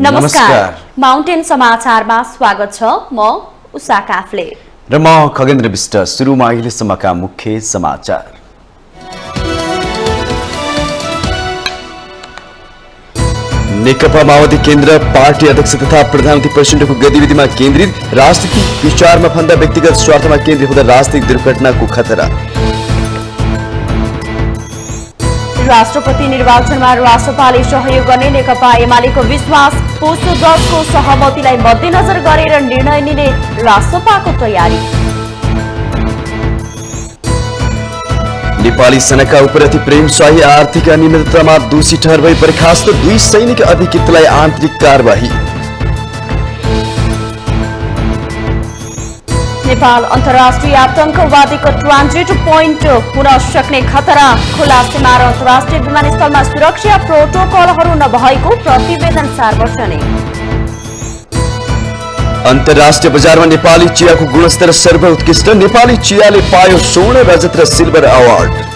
नमस्कार माउन्टेन समाचारमा स्वागत छ। म उषा काफ्ले र म खगेन्द्र विष्ट। सुरुमा अहिलेसम्मका मुख्य समाचार। नेकपा माओवादी केन्द्र पार्टी अध्यक्ष तथा प्रधानमन्त्री प्रचण्डको गतिविधिमा केन्द्रित, राजनीतिक विचारमा भन्दा व्यक्तिगत स्वार्थमा केन्द्रित हुँदा राजनीतिक दुर्घटनाको खतरा। राष्ट्रपति निर्वाचनमा रासपाले सहयोग गर्ने नेकपा एमालेको विश्वास, पोषो 10 को सहमतिलाई मध्यनजर गरेर निर्णय लिने रासपाको तयारी। नेपाली सेनाका उपरथी प्रेम शाही आर्थिक अनियमिततामा दोषी ठहर भई बर्खास्त, 2 सैनिक अधिकृतलाई आन्तरिक कारबाही। नेपाल अन्तर्राष्ट्रिय आतंकवादीको ट्रान्जिट पोइन्ट हुन सक्ने खतरा, खुला सीमा र अन्तर्राष्ट्रिय विमानस्थलमा सुरक्षा प्रोटोकलहरू नभएको प्रतिवेदन सार्वजनिक। अन्तर्राष्ट्रिय बजारमा नेपाली चियाको गुणस्तर सर्वोत्कृष्ट, नेपाली चियाले पायो स्वर्ण, रजत र सिल्भर अवार्ड।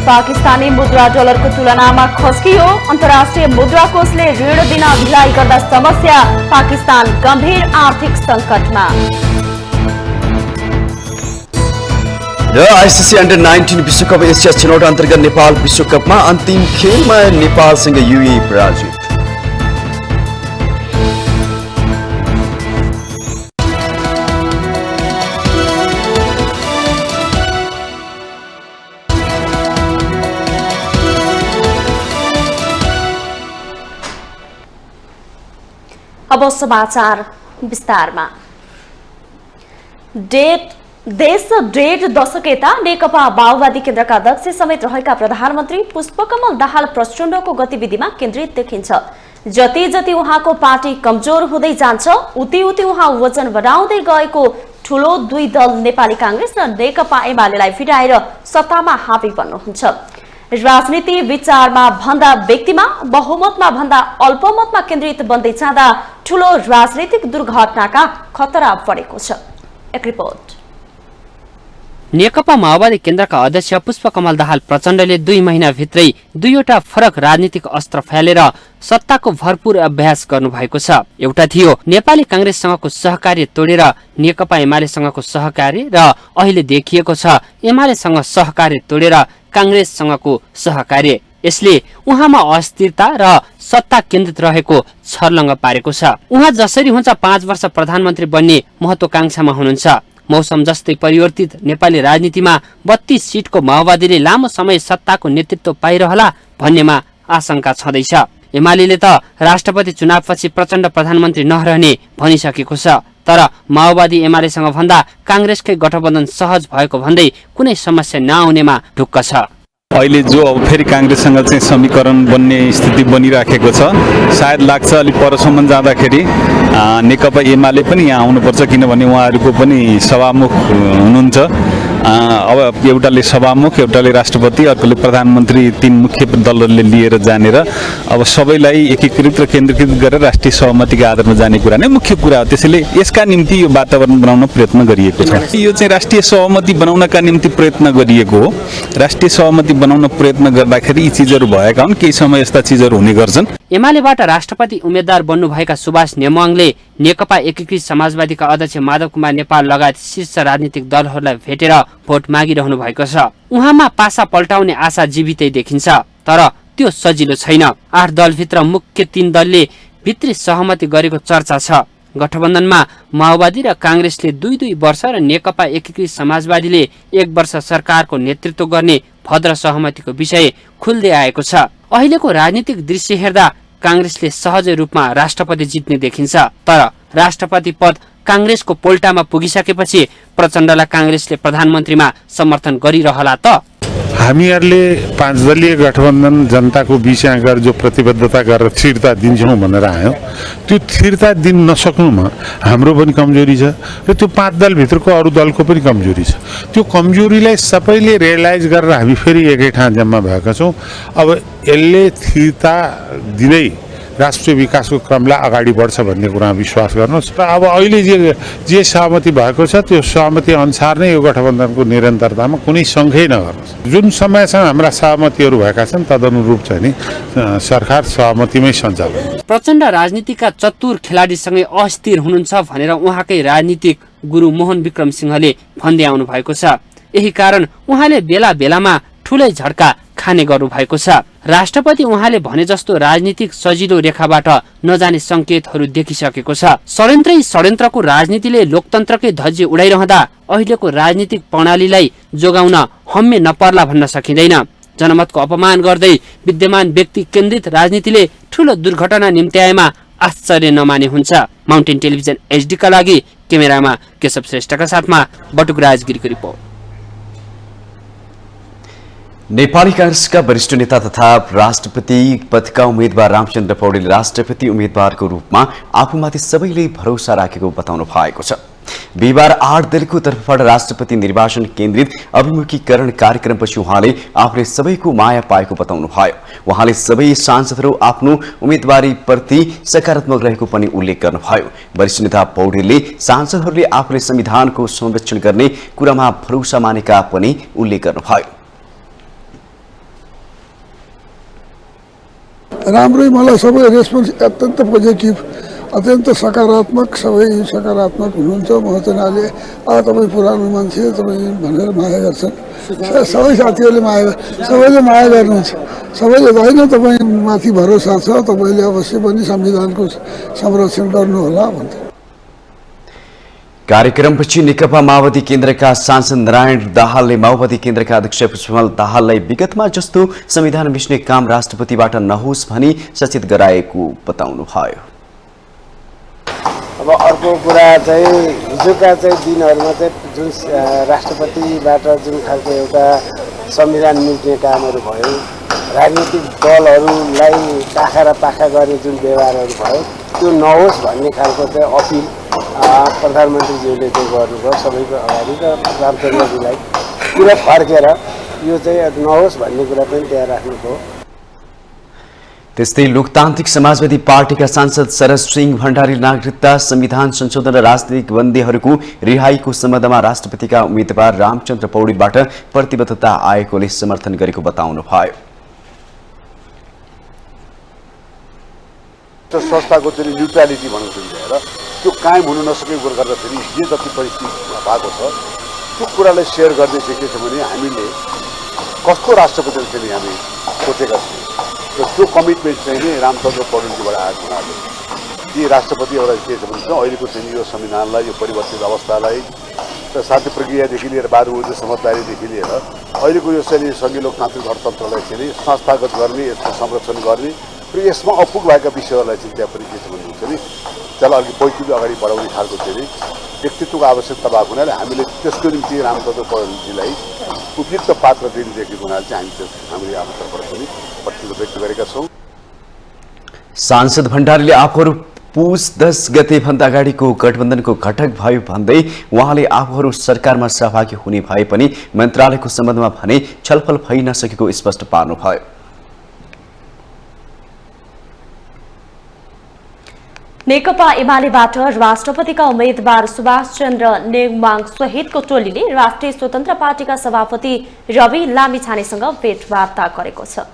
पाकिस्तानी मुद्रा डलरको तुलनामा खस्कियो, अन्तर्राष्ट्रिय मुद्रा कोषले ऋण दिन ढिलाइ गर्दा समस्या, पाकिस्तान गम्भीर आर्थिक संकटमा। र आइसिसी अन्डर-19 विश्वकप एसिया छनौट अन्तर्गत नेपाल विश्वकपमा अन्तिम खेलमा नेपालसँग युएई पराजित। अब समाचार विस्तारमा। देश 1.5 दशक यता नेकपा माओवादी केन्द्रका अध्यक्ष समेत रहेका प्रधानमन्त्री पुष्पकमल दाहाल प्रचण्डको गतिविधिमा केन्द्रित देखिन्छ। जति जति उहाँको पार्टी कमजोर हुँदै जान्छ, उति उति उहाँ वजन बढाउँदै गएको ठूलो 2 दल नेपाली कांग्रेस र नेकपा एमालेलाई फिटाएर सत्तामा हावी बन्नुहुन्छ। राजनीति विचारमा भन्दा व्यक्तिमा, बहुमतमा भन्दा अल्पमतमा केन्द्रित बन्दै जाँदा ठूलो राजनीतिक दुर्घटनाका खतरा बढेको छ। एक रिपोर्ट। नेकपा माओवादी केन्द्रका अध्यक्ष पुष्पकमल दाहाल प्रचण्डले 2 महिनाभित्रै 2वटा फरक राजनीतिक अस्त्र फालेर सत्ताको भरपूर अभ्यास गर्नुभएको छ। एउटा थियो नेपाली कांग्रेससँगको सहकार्य तोडेर नेकपा एमालेसँगको सहकार्य, र अहिले देखिएको छ एमालेसँग सहकार्य तोडेर कांग्रेससँगको सहकार्य। यसले उहाँमा अस्थिरता र सत्ता केन्द्रित रहेको छर्लङ्ग पारेको छ। उहाँ जसरी हुन्छ 5 वर्ष प्रधानमन्त्री बन्ने महत्वाकांक्षामा हुनुहुन्छ। मौसम जस्तै परिवर्तित नेपाली राजनीतिमा 32 सिटको माओवादीले लामो समय सत्ताको नेतृत्व पाइरहला भन्नेमा आशंका छँदैछ। एमालेले त राष्ट्रपति चुनावपछि प्रचण्ड प्रधानमन्त्री नरहने भनिसकेको छ, तर माओवादी एमालेसँग भन्दा कांग्रेसकै गठबन्धन सहज भएको भन्दै कुनै समस्या नआउनेमा ढुक्क छ। अहिले जो अब फेरि कांग्रेससँग चाहिँ समीकरण बन्ने स्थिति बनिराखेको छ, सायद लाग्छ अलि परसम्म जाँदाखेरि नेकपा एमाले पनि यहाँ आउनुपर्छ, किनभने उहाँहरूको पनि सभामुख हुनुहुन्छ। अब एउटाले सभामुख, एउटाले राष्ट्रपति, अर्कोले प्रधानमन्त्री, 3 मुख्य दलहरूले लिएर जानेर अब सबैलाई एकीकृत र केन्द्रीकृत गरेर राष्ट्रिय सहमतिका आधारमा जाने कुरा नै मुख्य कुरा हो। त्यसैले यसका निम्ति यो वातावरण बनाउन प्रयत्न गरिएको छ। यो चाहिँ राष्ट्रिय सहमति बनाउनका निम्ति प्रयत्न गरिएको हो। राष्ट्रिय सहमति बनाउन प्रयत्न गर्दाखेरि यी चीजहरू भएका हुन्, केही समय यस्ता चीजहरू हुने गर्छन्। एमालेबाट राष्ट्रपति उम्मेद्वार बन्नुभएका सुभाष नेमाङले नेकपा एकीकृत समाजवादीका अध्यक्ष माधव कुमार नेपाल लगायत शीर्ष राजनीतिक दलहरूलाई भेटेर भोट मागिरहनु भएको छ। उहाँमा पासा पल्टाउने आशा जीवितै देखिन्छ, तर त्यो सजिलो छैन। 8 दलभित्र मुख्य 3 दलले भित्री सहमति गरेको चर्चा छ। गठबन्धनमा माओवादी र कांग्रेसले 2-2 वर्ष र नेकपा एकीकृत समाजवादीले 1 वर्ष सरकारको नेतृत्व गर्ने भद्र सहमतिको विषय खुल्दै आएको छ। अहिलेको राजनीतिक दृश्य हेर्दा कांग्रेसले सहज रूपमा राष्ट्रपति जित्ने देखिन्छ, तर राष्ट्रपति पद कांग्रेसको पोल्टामा पुगिसकेपछि प्रचण्डलाई कांग्रेसले प्रधानमन्त्रीमा समर्थन गरिरहला त? हामीहरूले 5 दलीय गठबन्धन जनताको बिचमा गएर जो प्रतिबद्धता गरेर स्थिरता दिन्छौँ भनेर आयौँ, त्यो स्थिरता दिन नसक्नुमा हाम्रो पनि कमजोरी छ र त्यो 5 दलभित्रको अरू दलको पनि कमजोरी छ। त्यो कमजोरीलाई सबैले रियलाइज गरेर हामी फेरि एकै ठाउँ जम्मा भएका छौँ। अब यसले स्थिरता दिँदै राष्ट्रिय विकासको क्रमलाई अगाडि बढ्छ भन्ने कुरामा विश्वास गर्नुहोस् र अब अहिले जे सहमति भएको छ त्यो सहमति अनुसार नै यो गठबन्धनको निरन्तरतामा कुनै शङ्कै नगर्नुहोस्। जुन समयसँग हाम्रा सहमतिहरू भएका छन् तदनुरूप चाहिँ नि सरकार सहमतिमै सञ्चालन। प्रचण्ड राजनीतिका चतुर खेलाडीसँगै अस्थिर हुनुहुन्छ भनेर उहाँकै राजनीतिक गुरु मोहन विक्रम सिंहले भन्दै आउनु भएको छ। यही कारण उहाँले बेला बेलामा ठूलै झड्का खाने गर्नु भएको छ। राष्ट्रपति उहाँले भने जस्तो राजनीतिक सजिलो रेखाबाट नजाने संकेतहरू देखिसकेको छ। षड्यन्त्रको राजनीतिले लोकतन्त्रकै ध्वजी उडाइरहँदा अहिलेको राजनीतिक प्रणालीलाई जोगाउन हम्मे नपर्ला भन्न सकिँदैन। जनमतको अपमान गर्दै विद्यमान व्यक्ति केन्द्रित राजनीतिले ठूलो दुर्घटना निम्त्याएमा आश्चर्य नमाने हुन्छ। माउन्टेन टेलिभिजन HD का लागि क्यामेरामा केशव श्रेष्ठका साथमा बटुकराज गिरीको रिपोर्ट। नेपाली कांग्रेसका वरिष्ठ नेता तथा राष्ट्रपति पदका उम्मेद्वार रामचन्द्र पौडेलले राष्ट्रपति उम्मेद्वारको रूपमा आफूमाथि सबैले भरोसा राखेको बताउनु भएको छ। बिहिबार 8 दलको तर्फबाट राष्ट्रपति निर्वाचन केन्द्रित अभिमुखीकरण कार्यक्रमपछि उहाँले आफूले सबैको माया पाएको बताउनु भयो। उहाँले सबै सांसदहरू आफ्नो उम्मेदवारीप्रति सकारात्मक रहेको पनि उल्लेख गर्नुभयो। वरिष्ठ नेता पौडेलले सांसदहरूले आफूले संविधानको संरक्षण गर्ने कुरामा भरोसा मानेका पनि उल्लेख गर्नुभयो। राम्रै मलाई सबै रेस्पोन्स अत्यन्त पोजिटिभ, अत्यन्त सकारात्मक, सबै सकारात्मक हुनुहुन्छ। म चाहिँ तपाईँ पुरानो मान्छे तपाईँ भनेर माया गर्छन् सबै साथीहरूले सबैले माया गर्नुहुन्छ। सबैले होइन तपाईँ माथि भरोसा छ, तपाईँले अवश्य पनि संविधानको संरक्षण गर्नुहोला भन्छ। कार्यक्रमपछि नेकपा माओवादी केन्द्रका सांसद नारायण दाहालले माओवादी केन्द्रका अध्यक्ष पुष्पकमल दाहाललाई विगतमा जस्तो संविधान मिच्ने काम राष्ट्रपतिबाट नहोस् भनी सचेत गराएको बताउनुभयो। अब अर्को कुरा चाहिँ हिजोका चाहिँ दिनहरूमा चाहिँ जुन राष्ट्रपतिबाट जुन खालको एउटा संविधान मिच्ने कामहरू भयो, राजनीतिक दलहरूलाई पाखा र पाखा गर्ने जुन व्यवहारहरू भयो त्यो नहोस् भन्ने खालको चाहिँ अपिल प्रधानमन्त्रीज्यूले चाहिँ गर्नुभयो सबैको अगाडि र रामचन्द्रजीलाई पुरा फर्केर यो चाहिँ नहोस् भन्ने कुरा पनि त्यहाँ राख्नुभयो। त्यस्तै लोकतान्त्रिक समाजवादी पार्टीका सांसद शरद सिंह भण्डारी नागरिकता संविधान संशोधन र राजनीतिक बन्दीहरूको रिहाईको सम्बन्धमा राष्ट्रपतिका उम्मेद्वार रामचन्द्र पौडेलबाट प्रतिबद्धता आएकोले समर्थन गरेको बताउनुभयो। संस्थाको चाहिँ न्युट्रालिटी भन्नु र त्यो कायम हुन नसकेको गर्दाखेरि जे जति परिस्थिति भएको छ त्यो कुरालाई सेयर गर्दै चाहिँ के छ भने हामीले कस्तो राष्ट्रपतिहरू चाहिँ हामी सोचेका छौँ र त्यो कमिटमेन्ट चाहिँ नि रामचन्द्र पौडेलजीबाट आएको हुनाले यी राष्ट्रपति एउटा के छ भने अहिलेको चाहिँ यो संविधानलाई यो परिवर्तित अवस्थालाई र शान्ति प्रक्रियादेखि लिएर बारुद समझदारीदेखि लिएर अहिलेको यो चाहिँ सङ्घीय लोकतान्त्रिक गणतन्त्रलाई चाहिँ संस्थागत गर्ने, यसको संरक्षण गर्ने र यसमा अपुग भएका विषयहरूलाई चाहिँ त्यहाँ पनि के छ भने हुन्छ नि त्यसलाई अलिक बैठकले अगाडि बढाउने खालको चाहिँ व्यक्तित्वको आवश्यकता भएको हुनाले हामीले त्यसको निम्ति रामचन्द्र पौडेलजीलाई उपयुक्त पात्र दिने देखेको हुनाले चाहिँ हामीले आफ्नो तर्फबाट पनि प्रतिबद्धता व्यक्त गरेका छौँ। सांसद भण्डारीले आफूहरू पुस 10 गते भन्दा अगाडिको गठबन्धनको घटक भयो भन्दै उहाँले आफूहरू सरकारमा सहभागी हुने भए पनि मन्त्रालयको सम्बन्धमा भने छलफल भइ नसकेको स्पष्ट पार्नुभयो। नेकपा एमालेबाट राष्ट्रपतिका उम्मेद्वार सुभाष चन्द्र नेङमाङ सहितको टोलीले राष्ट्रिय स्वतन्त्र पार्टीका सभापति रवि लामिछानेसँग भेटवार्ता गरेको छ।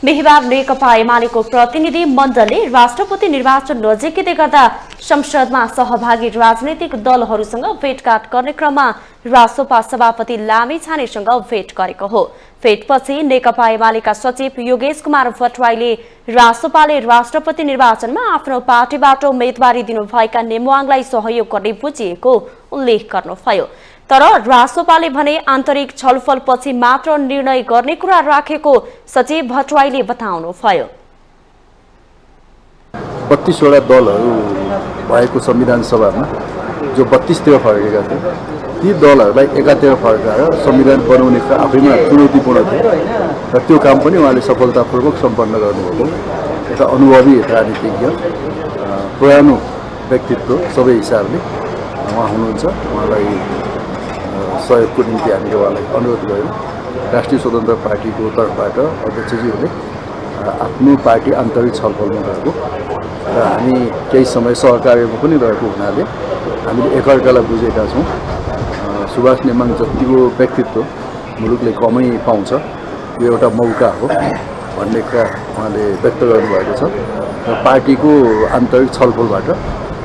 बिहिबार नेकपा एमालेको प्रतिनिधि मण्डलले राष्ट्रपति निर्वाचन नजिकै गर्दा संसदमा सहभागी राजनैतिक दलहरूसँग भेटघाट गर्ने क्रममा रासोपा सभापति लामिछानेसँग भेट गरेको हो। भेटपछि नेकपा एमालेका सचिव योगेश कुमार भट्टराईले रासोपाले राष्ट्रपति निर्वाचनमा आफ्नो पार्टीबाट उम्मेदवारी दिनुभएका नेमुवाङलाई सहयोग गर्ने बुझिएको उल्लेख गर्नुभयो। तर रासोपाले भने आन्तरिक छलफलपछि मात्र निर्णय गर्ने कुरा राखेको सचिव भट्टराईले बताउनुभयो। 32 वटा दलहरू भएको संविधान सभामा जो 32 तिर फर्केका थिए ती दलहरूलाई एकातिर फर्काएर संविधान बनाउने आफैमा चुनौतीपूर्ण थियो र त्यो काम पनि उहाँले सफलतापूर्वक सम्पन्न गर्नुभएको। एउटा अनुभवी राजनीतिज्ञ पुरानो व्यक्तित्व सबै हिसाबले उहाँ हुनुहुन्छ। उहाँलाई सहयोगको निम्ति हामीले उहाँलाई अनुरोध गऱ्यौँ। राष्ट्रिय स्वतन्त्र पार्टीको तर्फबाट अध्यक्षज्यूले आफ्नो पार्टी आन्तरिक छलफलमा रहेको र हामी केही समय सहकार्यमा पनि रहेको हुनाले हामीले एकअर्कालाई बुझेका छौँ। सुभाष नेमाङ जतिको व्यक्तित्व मुलुकले कमै पाउँछ, यो एउटा मौका हो भन्ने कुरा उहाँले व्यक्त गर्नुभएको छ र पार्टीको आन्तरिक छलफलबाट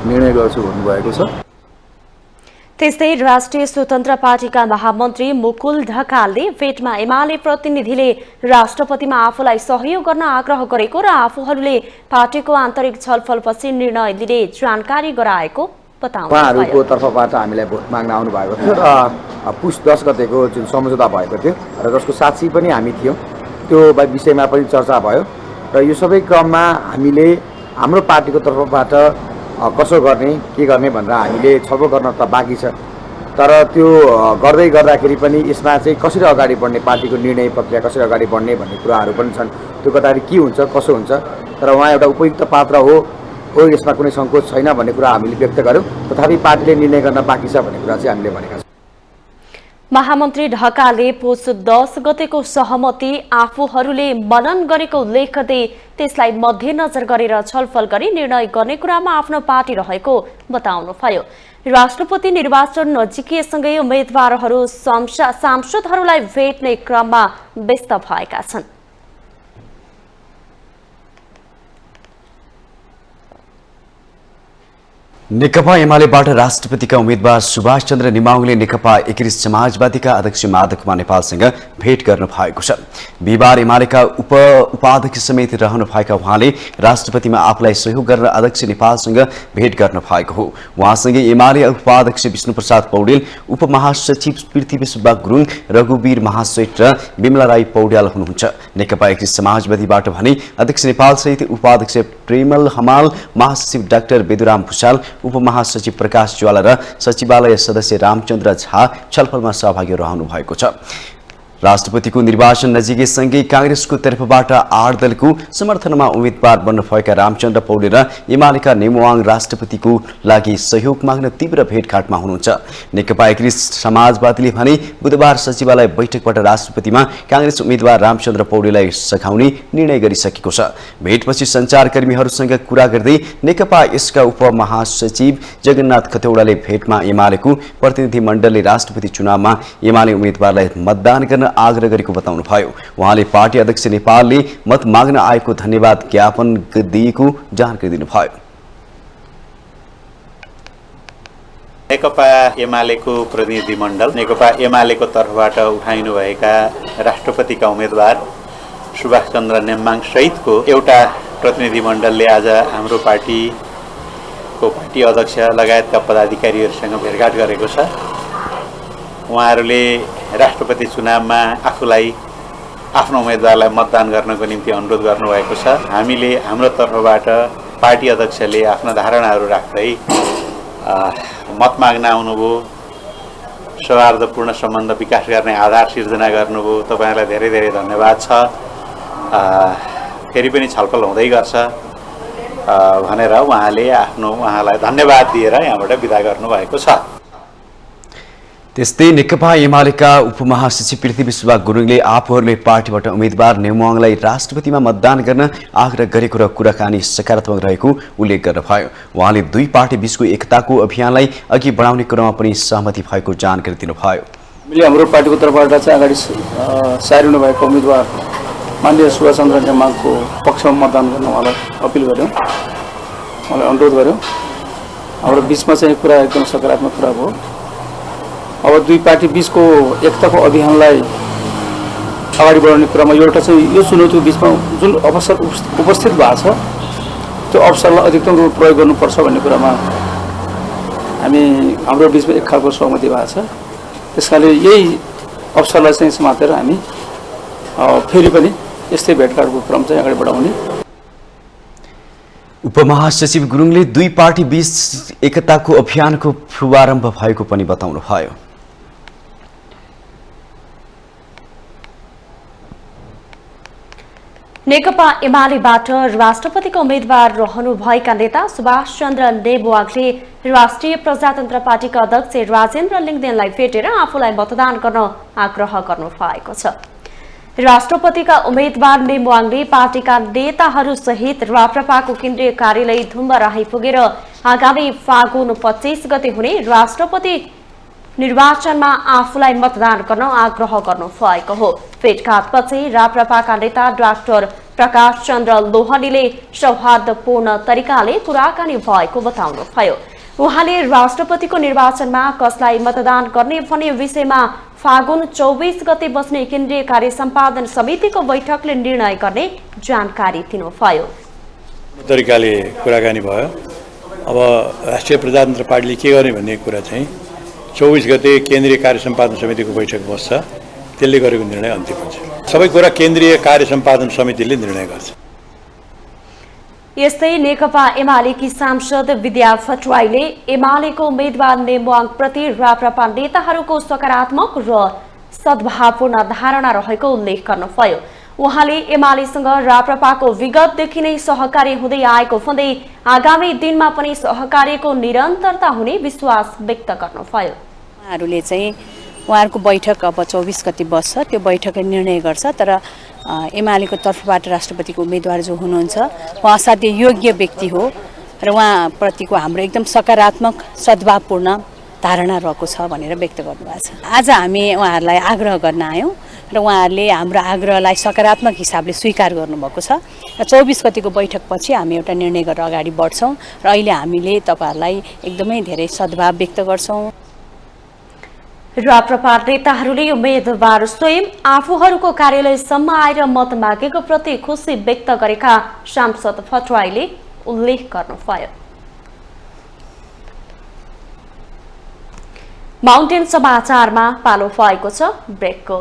निर्णय गर्छु भन्नुभएको छ। त्यस्तै राष्ट्रिय स्वतन्त्र पार्टीका महामन्त्री मुकुल ढकालले भेटमा एमाले प्रतिनिधिले राष्ट्रपतिमा आफूलाई सहयोग गर्न आग्रह गरेको र आफूहरूले पार्टीको आन्तरिक छलफलपछि निर्णय लिने जानकारी गराएको बताउनु। उहाँहरूको तर्फबाट हामीलाई भोट माग्न आउनु भएको थियो र पुस 10 गतेको जुन सम्झौता भएको थियो र जसको साक्षी पनि हामी थियौँ, त्यो विषयमा पनि चर्चा भयो र यो सबै क्रममा हामीले हाम्रो पार्टीको तर्फबाट कसो गर्ने के गर्ने भनेर हामीले छलफल गर्न त बाँकी छ, तर त्यो गर्दै गर्दाखेरि पनि यसमा चाहिँ कसरी अगाडि बढ्ने, पार्टीको निर्णय प्रक्रिया कसरी अगाडि बढ्ने भन्ने कुराहरू पनि छन्। त्यो गर्दाखेरि के हुन्छ कसो हुन्छ, तर उहाँ एउटा उपयुक्त पात्र हो, यसमा कुनै सङ्कोच छैन भन्ने कुरा हामीले व्यक्त गर्यौँ। तथापि पार्टीले निर्णय गर्न बाँकी छ भन्ने कुरा चाहिँ हामीले भनेका छौँ। महामन्त्री ढकालले पुस 10 गतेको सहमति आफूहरूले मनन गरेको उल्लेख गर्दै त्यसलाई मध्यनजर गरेर छलफल गरी निर्णय गर्ने कुरामा आफ्नो पार्टी रहेको बताउनुभयो। राष्ट्रपति निर्वाचन नजिकिएसँगै उम्मेद्वारहरू सांसदहरूलाई भेट्ने क्रममा व्यस्त भएका छन्। नेकपा एमालेबाट राष्ट्रपतिका उम्मेद्वार सुभाष चन्द्र नेमाङले नेकपा एकीकृत समाजवादीका अध्यक्ष माधव कुमार नेपालसँग भेट गर्नु भएको छ। बिहिबार एमालेका उपाध्यक्ष समेत रहनुभएका उहाँले राष्ट्रपतिमा आफूलाई सहयोग गरेर अध्यक्ष नेपालसँग भेट गर्नु भएको हो। उहाँसँगै एमाले उपाध्यक्ष विष्णुप्रसाद पौडेल, उपमहासचिव पृथ्वी सुब्बा गुरुङ, रघुवीर महासेठ र विमला राई पौड्याल हुनुहुन्छ। नेकपा एकीकृत समाजवादीबाट भने अध्यक्ष नेपाल सहित उपाध्यक्ष प्रेमल हमाल, महासचिव डाक्टर बेदुराम भुषाल, उपमहासचिव प्रकाश ज्वाला र सचिवालय सदस्य रामचन्द्र झा छलफलमा सहभागी रहनु भएको छ। राष्ट्रपतिको निर्वाचन नजिकैसँगै कांग्रेसको तर्फबाट 8 दलको समर्थनमा उम्मेद्वार बन्नुभएका रामचन्द्र पौडेल र एमालेका नेमुवाङ राष्ट्रपतिको लागि सहयोग माग्न तीव्र भेटघाटमा हुनुहुन्छ। नेकपा एकीकृत समाजवादीले भने बुधबार सचिवालय बैठकबाट राष्ट्रपतिमा कांग्रेस उम्मेद्वार रामचन्द्र पौडेललाई सघाउने निर्णय गरिसकेको छ। भेटपछि सञ्चारकर्मीहरूसँग कुरा गर्दै नेकपा यसका उपमहासचिव जगन्नाथ खतौडाले भेटमा एमालेको प्रतिनिधिमण्डलले राष्ट्रपति चुनावमा एमाले उम्मेद्वारलाई मतदान गर्न आग्रह गरेको बताउनुभयो। उहाँले पार्टी अध्यक्ष नेपालले मत माग्न आएको धन्यवाद ज्ञापन दिएको जानकारी दिनुभयो। नेकपा एमालेको प्रतिनिधिमण्डल नेकपा एमालेको तर्फबाट उठाइनुभएका राष्ट्रपतिका उम्मेद्वार सुभाष चन्द्र नेमाङ सहितको एउटा प्रतिनिधिमण्डलले आज हाम्रो पार्टी अध्यक्ष लगायतका पदाधिकारीहरूसँग भेटघाट गरेको छ। उहाँहरूले राष्ट्रपति चुनावमा आफूलाई आफ्नो उम्मेदवारलाई मतदान गर्नको निम्ति अनुरोध गर्नुभएको छ। हामीले हाम्रो तर्फबाट पार्टी अध्यक्षले आफ्ना धारणाहरू राख्दै मत माग्न आउनुभयो, सौहार्दपूर्ण सम्बन्ध विकास गर्ने आधार सिर्जना गर्नुभयो। तपाईँहरूलाई धेरै धेरै धन्यवाद छ। फेरि पनि छलफल हुँदै गर्छ भनेर उहाँलाई धन्यवाद दिएर यहाँबाट बिदा गर्नुभएको छ। त्यस्तै नेकपा एमालेका उपमहासचिव पृथ्वी सुब्बा गुरुङले आफूहरूले पार्टीबाट उम्मेद्वार नेमुवाङलाई राष्ट्रपतिमा मतदान गर्न आग्रह गरेको र कुराकानी सकारात्मक रहेको उल्लेख गर्नुभयो। उहाँले दुई पार्टी बीचको एकताको अभियानलाई अघि बढाउने क्रममा पनि सहमति भएको जानकारी दिनुभयो। हामीले हाम्रो पार्टीको तर्फबाट चाहिँ अगाडि सारिनु भएको उम्मेद्वार माननीय सुभाष चन्द्र नेमाङको पक्षमा मतदान गर्न उहाँलाई अपिल गर्यौँ, उहाँलाई अनुरोध गर्यौँ। हाम्रो बिचमा चाहिँ कुरा एकदम सकारात्मक कुरा भयो। अब दुई पार्टी बीचको एकताको अभियानलाई अगाडि बढाउने क्रममा एउटा चाहिँ यो चुनौतीको बिचमा जुन अवसर उपस्थित भएको छ त्यो अवसरलाई अधिकतम रूपमा प्रयोग गर्नुपर्छ भन्ने कुरामा हाम्रो बिचमा एक खालको सहमति भएको छ। त्यसकारणले यही अवसरलाई चाहिँ समातेर हामी फेरि पनि यस्तै भेटघाटको क्रम चाहिँ अगाडि बढाउने। उपमहासचिव गुरुङले दुई पार्टी बीच एकताको अभियानको शुभारम्भ भएको पनि बताउनुभयो। नेकपा एमालेबाट राष्ट्रपतिको उम्मेद्वार रहनुभएका नेता सुभाष चन्द्र नेवाङले राष्ट्रिय प्रजातन्त्र पार्टीका अध्यक्ष राजेन्द्र लिङ्गदेनलाई भेटेर आफूलाई मतदान गर्न आग्रह गर्नुभएको छ। राष्ट्रपतिका उम्मेद्वार नेमुवाङले पार्टीका नेताहरू सहित राप्रपाको केन्द्रीय कार्यालय धुम्बरा आइपुगेर आगामी फागुन 25 गते हुने राष्ट्रपति निर्वाचनमा आफूलाई मतदान गर्न आग्रह गर्नु भएको हो। भेटघाटपछि राप्रपाका नेता डाक्टर प्रकाश चन्द्र लोहनीले सौहार्दपूर्ण तरिकाले कुराकानी भएको बताउनुभयो। उहाँले राष्ट्रपतिको निर्वाचनमा कसलाई मतदान गर्ने भन्ने विषयमा फागुन 24 गते बस्ने केन्द्रीय कार्य सम्पादन समितिको बैठकले निर्णय गर्ने जानकारी दिनुभयो। तरिकाले कुराकानी भयो। अब राष्ट्रिय प्रजातन्त्र पार्टीले के गर्ने भन्ने कुरा चाहिँ 24 गते केन्द्रीय कार्य सम्पादन समितिको बैठक बस्छ, त्यसले गरेको निर्णय अन्तिम हुन्छ। सबै कुरा केन्द्रीय कार्य सम्पादन समितिले निर्णय गर्छ। यस्तै नेकपा एमालेकी सांसद विद्या भट्टराईले एमालेको उम्मेद्वार नेमुवाङ प्रति राप्रपा नेताहरूको सकारात्मक र सद्भावपूर्ण धारणा रहेको उल्लेख गर्नुभयो। उहाँले एमालेसँग राप्रपाको विगतदेखि नै सहकार्य हुँदै आएको भन्दै आगामी दिनमा पनि सहकार्यको निरन्तरता हुने विश्वास व्यक्त गर्नुभयो। उहाँहरूले चाहिँ उहाँहरूको बैठक अब 24 गते बस्छ, त्यो बैठकले निर्णय गर्छ। तर एमालेको तर्फबाट राष्ट्रपतिको उम्मेदवार जो हुनुहुन्छ उहाँ असाध्यै योग्य व्यक्ति हो र उहाँप्रतिको हाम्रो एकदम सकारात्मक सद्भावपूर्ण धारणा रहेको छ भनेर व्यक्त गर्नुभएको छ। आज हामी उहाँहरूलाई आग्रह गर्न आयौँ र उहाँहरूले हाम्रो आग्रहलाई सकारात्मक हिसाबले स्वीकार गर्नुभएको छ र 24 गतिको बैठकपछि हामी एउटा निर्णय गरेर अगाडि बढ्छौँ र अहिले हामीले तपाईँहरूलाई एकदमै धेरै सद्भाव व्यक्त गर्छौँ। राप्रपा नेताहरूले उम्मेदवार स्वयं आफूहरूको कार्यालयसम्म आएर मत मागेको प्रति खुशी व्यक्त गरेका सांसद भट्टराईले उल्लेख गर्नुभयो। माउन्टेन समाचारमा पालो भएको छ ब्रेकको।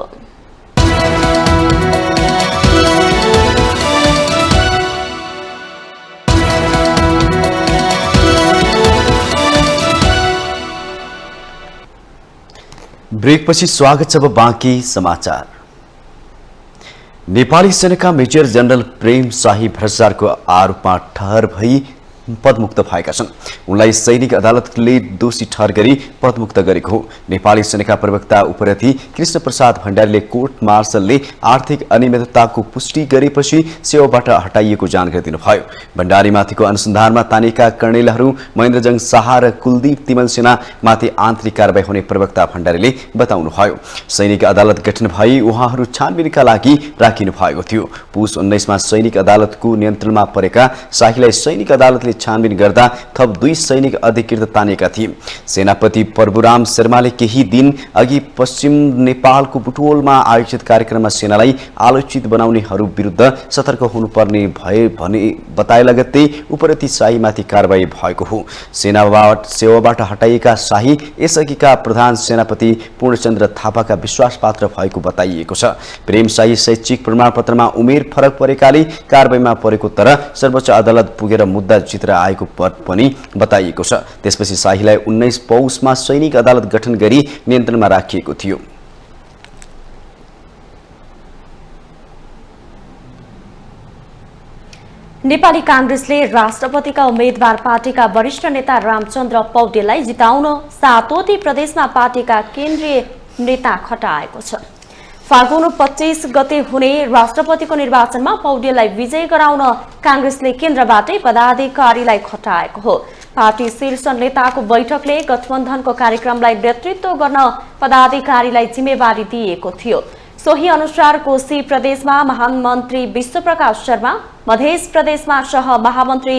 ब्रेकपछि स्वागत छ। बाँकी समाचार। नेपाली सेनाका मेजर जनरल प्रेम शाही भ्रष्टाचारको आरोपमा ठहर भई पदमुक्त भएका छन्। उनलाई सैनिक अदालतले दोषी ठहर गरी पदमुक्त गरेको हो। नेपाली सेनाका प्रवक्ता उपरथी कृष्ण प्रसाद भण्डारीले कोर्ट मार्शलले आर्थिक अनियमितताको पुष्टि गरेपछि सेवाबाट हटाइएको जानकारी दिनुभयो। भण्डारीमाथिको अनुसन्धानमा तानेका कर्णेलहरू महेन्द्रजङ शाह र कुलदीप तिमल सेनामाथि आन्तरिक कारबाही हुने प्रवक्ता भण्डारीले बताउनुभयो। सैनिक अदालत गठन भई उहाँहरू छानबिनका लागि राखिनु भएको थियो। पुस 19मा सैनिक अदालतको नियन्त्रणमा परेका शाहीलाई सैनिक अदालतले छानबिन गर्दा थप 2 सैनिक अधिकृत तानेका थिए। सेनापति प्रभुराम शर्माले केही दिन अघि पश्चिम नेपालको बुटवलमा आयोजित कार्यक्रममा सेनालाई आलोचित बनाउनेहरू विरुद्ध सतर्क हुनुपर्ने भए भने बताए लगत्तै उपरथी शाहीमाथि कारबाही भएको हो। सेवाबाट हटाइएका शाही यसअघिका प्रधान सेनापति पूर्णचन्द्र थापाका विश्वासपात्र भएको बताइएको छ। प्रेम शाही शैक्षिक प्रमाणपत्रमा उमेर फरक परेकाले कारबाहीमा परेको तर सर्वोच्च अदालत पुगेर मुद्दा जितेर आएको पनि बताइएको छ। त्यसपछि शाहीलाई 19 पौषमा सैनिक अदालत गठन गरी नियन्त्रणमा राखिएको थियो। नेपाली कांग्रेसले राष्ट्रपतिका उम्मेद्वार पार्टीका वरिष्ठ नेता रामचन्द्र पौडेललाई जिताउन सातवटी प्रदेशमा पार्टीका केन्द्रीय नेता खटाएको छ। फागुन 25 गते हुने राष्ट्रपतिको निर्वाचनमा पौडेललाई विजय गराउन कांग्रेसले केन्द्रबाटै पदाधिकारीलाई खटाएको हो। पार्टी शीर्ष नेताको बैठकले गठबन्धनको कार्यक्रमलाई नेतृत्व गर्न पदाधिकारीलाई जिम्मेवारी दिएको थियो। सोही अनुसार कोशी प्रदेशमा महामन्त्री विश्वप्रकाश शर्मा, मध्य प्रदेशमा सह महामन्त्री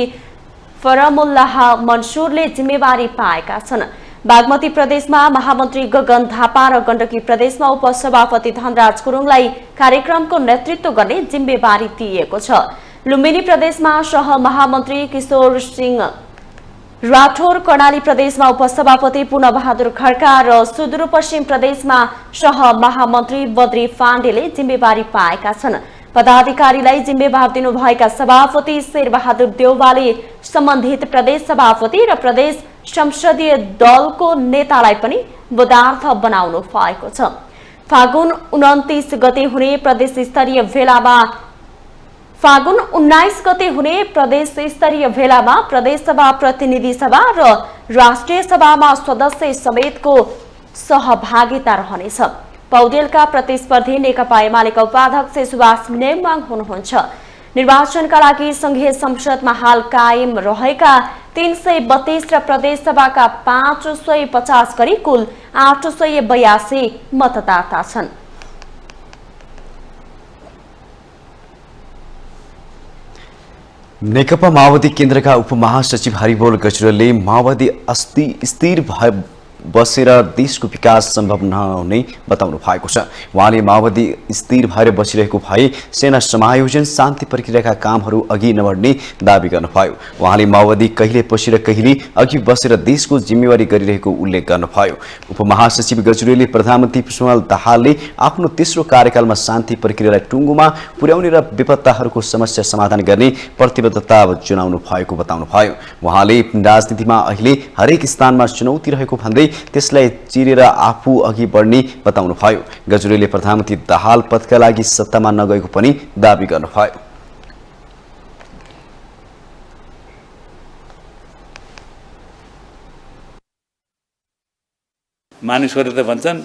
फरमुल्लाह मन्सुरले जिम्मेवारी पाएका छन्। बागमती प्रदेशमा महामन्त्री गगन थापा र गण्डकी प्रदेशमा उपसभापति धनराज गुरुङलाई कार्यक्रमको नेतृत्व गर्ने जिम्मेवारी दिएको छ। लुम्बिनी प्रदेशमा सह महामन्त्री किशोर सिंह राठौर, कर्णाली प्रदेशमा उपसभापति पूर्णबहादुर खड्का र सुदूरपश्चिम प्रदेशमा सह महामन्त्री बद्री पाण्डेले जिम्मेवारी पाएका छन्। पदाधिकारीलाई जिम्मेवार दिनुभएका सभापति शेरबहादुर देउवाले सम्बन्धित प्रदेश सभापति र प्रदेश संसदीय दलको नेतालाई पनि पदार्थ बनाउनु भएको छ। फागुन 19 गते हुने प्रदेश स्तरीय भेलामा प्रदेश सभा, प्रतिनिधि सभा र राष्ट्रिय सभामा सदस्य समेतको सहभागिता रहनेछ। पौडेलका प्रतिस्पर्धी नेकपा एमालेका उपाध्यक्ष सुभाष नेमाङ हुनुहुन्छ। निर्वाचनका लागि संघीय संसदमा हाल कायम रहेका 332 र प्रदेशसभाका 550 गरी कुल 882 मतदाता छन्। नेकपा माओवादी केन्द्रका उपमहासचिव हरिबोल गजरेलले माओवादी स्थिर बसेर देशको विकास सम्भव नहुने बताउनु भएको छ। उहाँले माओवादी स्थिर भएर बसिरहेको भए सेना समायोजन शान्ति प्रक्रियाका कामहरू अघि नबढ्ने दावी गर्नुभयो। उहाँले माओवादी कहिले पछि र कहिले अघि बसेर देशको जिम्मेवारी गरिरहेको उल्लेख गर्नुभयो। उपमहासचिव गजरेलले प्रधानमन्त्री पुष्पकमल दाहालले आफ्नो तेस्रो कार्यकालमा शान्ति प्रक्रियालाई टुङ्गोमा पुर्याउने र बेपत्ताहरूको समस्या समाधान गर्ने प्रतिबद्धता जनाउनु भएको बताउनुभयो। उहाँले राजनीतिमा अहिले हरेक स्थानमा चुनौती रहेको भन्दै त्यसलाई चिरेर आफू अघि बढ्ने बताउनुभयो। गजरेलले प्रधानमन्त्री दाहाल पदका लागि सत्तामा नगएको पनि दावी गर्नुभयो। मानिसहरूले त भन्छन्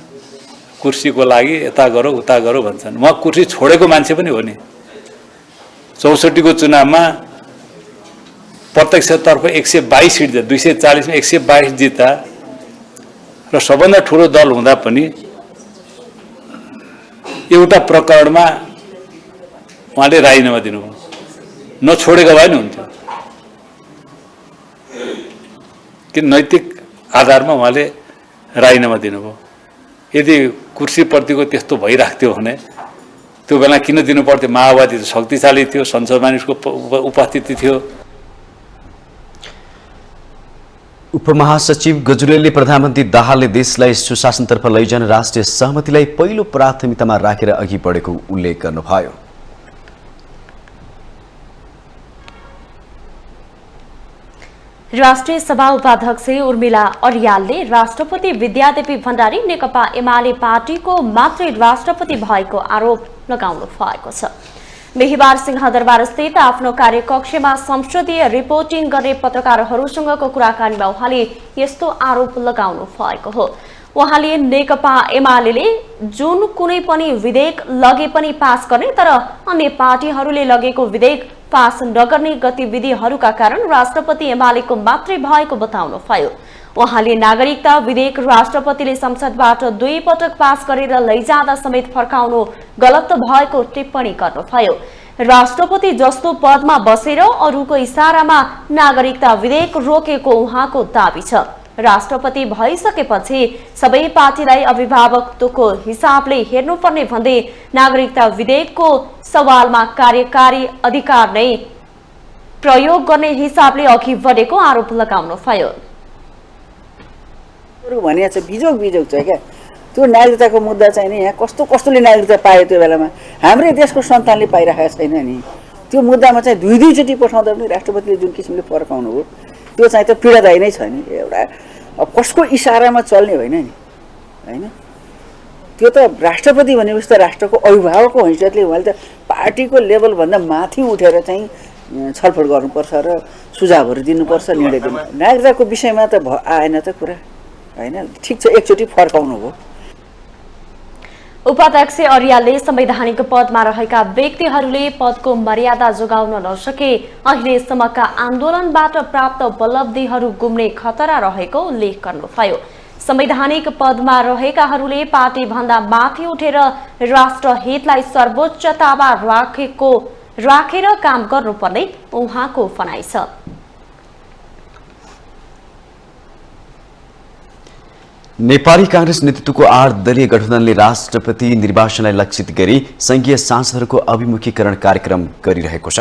कुर्सीको लागि यता गरौ उता गरौ भन्छन्। म कुर्सी छोडेको मान्छे पनि हो नि। 64 को चुनावमा प्रत्यक्षतर्फ 122 सिट 240 मा 122 जित्दा र सबभन्दा ठुलो दल हुँदा पनि एउटा प्रकरणमा उहाँले राजीनामा दिनुभयो। नछोडेको भए नि हुन्थ्यो, कि नैतिक आधारमा उहाँले राजीनामा दिनुभयो। यदि कुर्सीप्रतिको त्यस्तो भइराख्थ्यो भने त्यो बेला किन दिनु पर्थ्यो? माओवादी त शक्तिशाली थियो, संसदमा उसको उपस्थिति थियो। उपमहासचिव गजरेलले प्रधानमन्त्री दाहालले देशलाई सुशासनतर्फ लैजान राष्ट्रिय सहमतिलाई पहिलो प्राथमिकतामा राखेर अघि बढेको उल्लेख गर्नुभयो। राष्ट्रिय सभा उपाध्यक्ष उर्मिला अर्यालले राष्ट्रपति विद्यादेवी भण्डारी नेकपा एमाले पार्टीको मात्रै राष्ट्रपति भएको आरोप लगाउनु भएको छ। बिहिबार सिंहदरबार स्थित आफ्नो कार्यकक्षमा संसदीय रिपोर्टिङ गर्ने पत्रकारहरूसँगको कुराकानीमा उहाँले यस्तो आरोप लगाउनु भएको हो। उहाँले नेकपा एमाले जुन कुनै पनि विधेयक लगे पनि पास गर्ने तर अन्य पार्टीहरूले लगेको विधेयक पास नगर्ने गतिविधिहरूका कारण राष्ट्रपति एमालेको मात्रै भएको बताउनुभयो। उहाँले नागरिकता विधेयक राष्ट्रपतिले संसदबाट 2 पटक पास गरेर लैजाँदा समेत फर्काउनु गलत भएको टिप्पणी गर्नुभयो। राष्ट्रपति जस्तो पदमा बसेर अरूको इशारामा नागरिकता विधेयक रोकेको उहाँको दावी छ। राष्ट्रपति भइसकेपछि सबै पार्टीलाई अभिभावकत्वको हिसाबले हेर्नुपर्ने भन्दै नागरिकता विधेयकको सवालमा कार्यकारी अधिकार नै प्रयोग गर्ने हिसाबले अघि बढेको आरोप लगाउनुभयो। भने चाहिँ बिजोग छ क्या त्यो नागरिकताको मुद्दा चाहिँ नि यहाँ कस्तोले नागरिकता पायो त्यो बेलामा हाम्रै देशको सन्तानले पाइरहेको छैन नि। त्यो मुद्दामा चाहिँ दुईचोटि पठाउँदा पनि राष्ट्रपतिले जुन किसिमले फर्काउनु हो त्यो चाहिँ त पीडादायी नै छ नि। एउटा कसको इसारामा चल्ने होइन नि, होइन त्यो त राष्ट्रपति भनेपछि त राष्ट्रको अभिभावकको हैसियतले उहाँले त पार्टीको लेभलभन्दा माथि उठेर चाहिँ छलफल गर्नुपर्छ र सुझावहरू दिनुपर्छ, निर्णय दिनु। नागरिकताको विषयमा त आएन त कुरा, होइन ठिक छ एकचोटि फर्काउनु हो। उपाध्यक्ष अर्यालले संवैधानिक पदमा रहेका व्यक्तिहरूले पदको मर्यादा जोगाउन नसके अहिलेसम्मका आन्दोलनबाट प्राप्त उपलब्धिहरू गुम्ने खतरा रहेको उल्लेख गर्नुभयो। संवैधानिक पदमा रहेकाहरूले पार्टी भन्दा माथि उठेर राष्ट्रहितलाई सर्वोच्चतामा राखेर काम गर्नुपर्ने उहाँको भनाइ छ। नेपाली कांग्रेस नेतृत्वको 8 दलीय गठबन्धनले राष्ट्रपति निर्वाचनलाई लक्षित गरी संघीय सांसदहरूको अभिमुखीकरण कार्यक्रम गरिरहेको छ।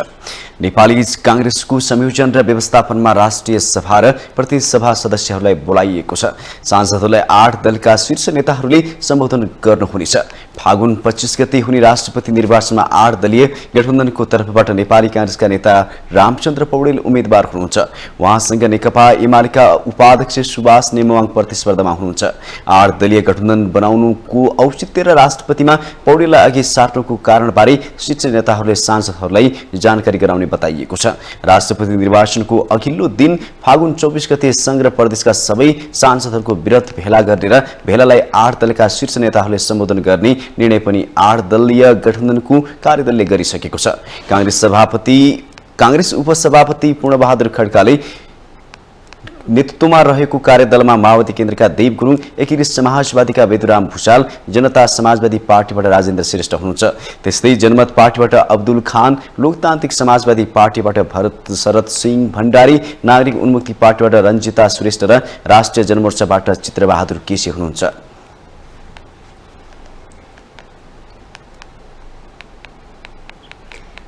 नेपाली कांग्रेसको संयोजन र व्यवस्थापनमा राष्ट्रिय सभा र प्रदेश सभा सदस्यहरूलाई बोलाइएको छ। सांसदहरूलाई 8 दलका शीर्ष नेताहरूले सम्बोधन गर्नुहुनेछ। फागुन 25 गते हुने राष्ट्रपति निर्वाचनमा 8 दलीय गठबन्धनको तर्फबाट नेपाली कांग्रेसका नेता रामचन्द्र पौडेल उम्मेद्वार हुनुहुन्छ। उहाँसँग नेकपा एमालेका उपाध्यक्ष सुभाष नेमाङ प्रतिस्पर्धामा हुनुहुन्छ। छ। 8 दलीय गठबन्धन बनाउनुको औचित्य र राष्ट्रपतिमा पौडेललाई अघि सार्नुको कारणबारे शीर्ष नेताहरूले सांसदहरूलाई जानकारी गराउने बताइएको छ। राष्ट्रपति निर्वाचनको अघिल्लो दिन फागुन 24 गते संघ र प्रदेशका सबै सांसदहरूको विरोध भेला गर्ने र भेलालाई 8 दलका शीर्ष नेताहरूले सम्बोधन गर्ने निर्णय पनि 8 दलीय गठबन्धनको कार्यदलले गरिसकेको छ। कांग्रेस उपसभापति पूर्णबहादुर खड्काले नेतृत्वमा रहेको कार्यदलमा माओवादी केन्द्रका देव गुरुङ, एकीकृत समाजवादीका वेदुराम भुषाल, जनता समाजवादी पार्टीबाट राजेन्द्र श्रेष्ठ हुनुहुन्छ। त्यस्तै जनमत पार्टीबाट अब्दुल खान, लोकतान्त्रिक समाजवादी पार्टीबाट भरत शरद सिंह भण्डारी, नागरिक उन्मुक्ति पार्टीबाट रञ्जिता श्रेष्ठ र राष्ट्रिय जनमोर्चाबाट चित्रबहादुर केसी हुनुहुन्छ।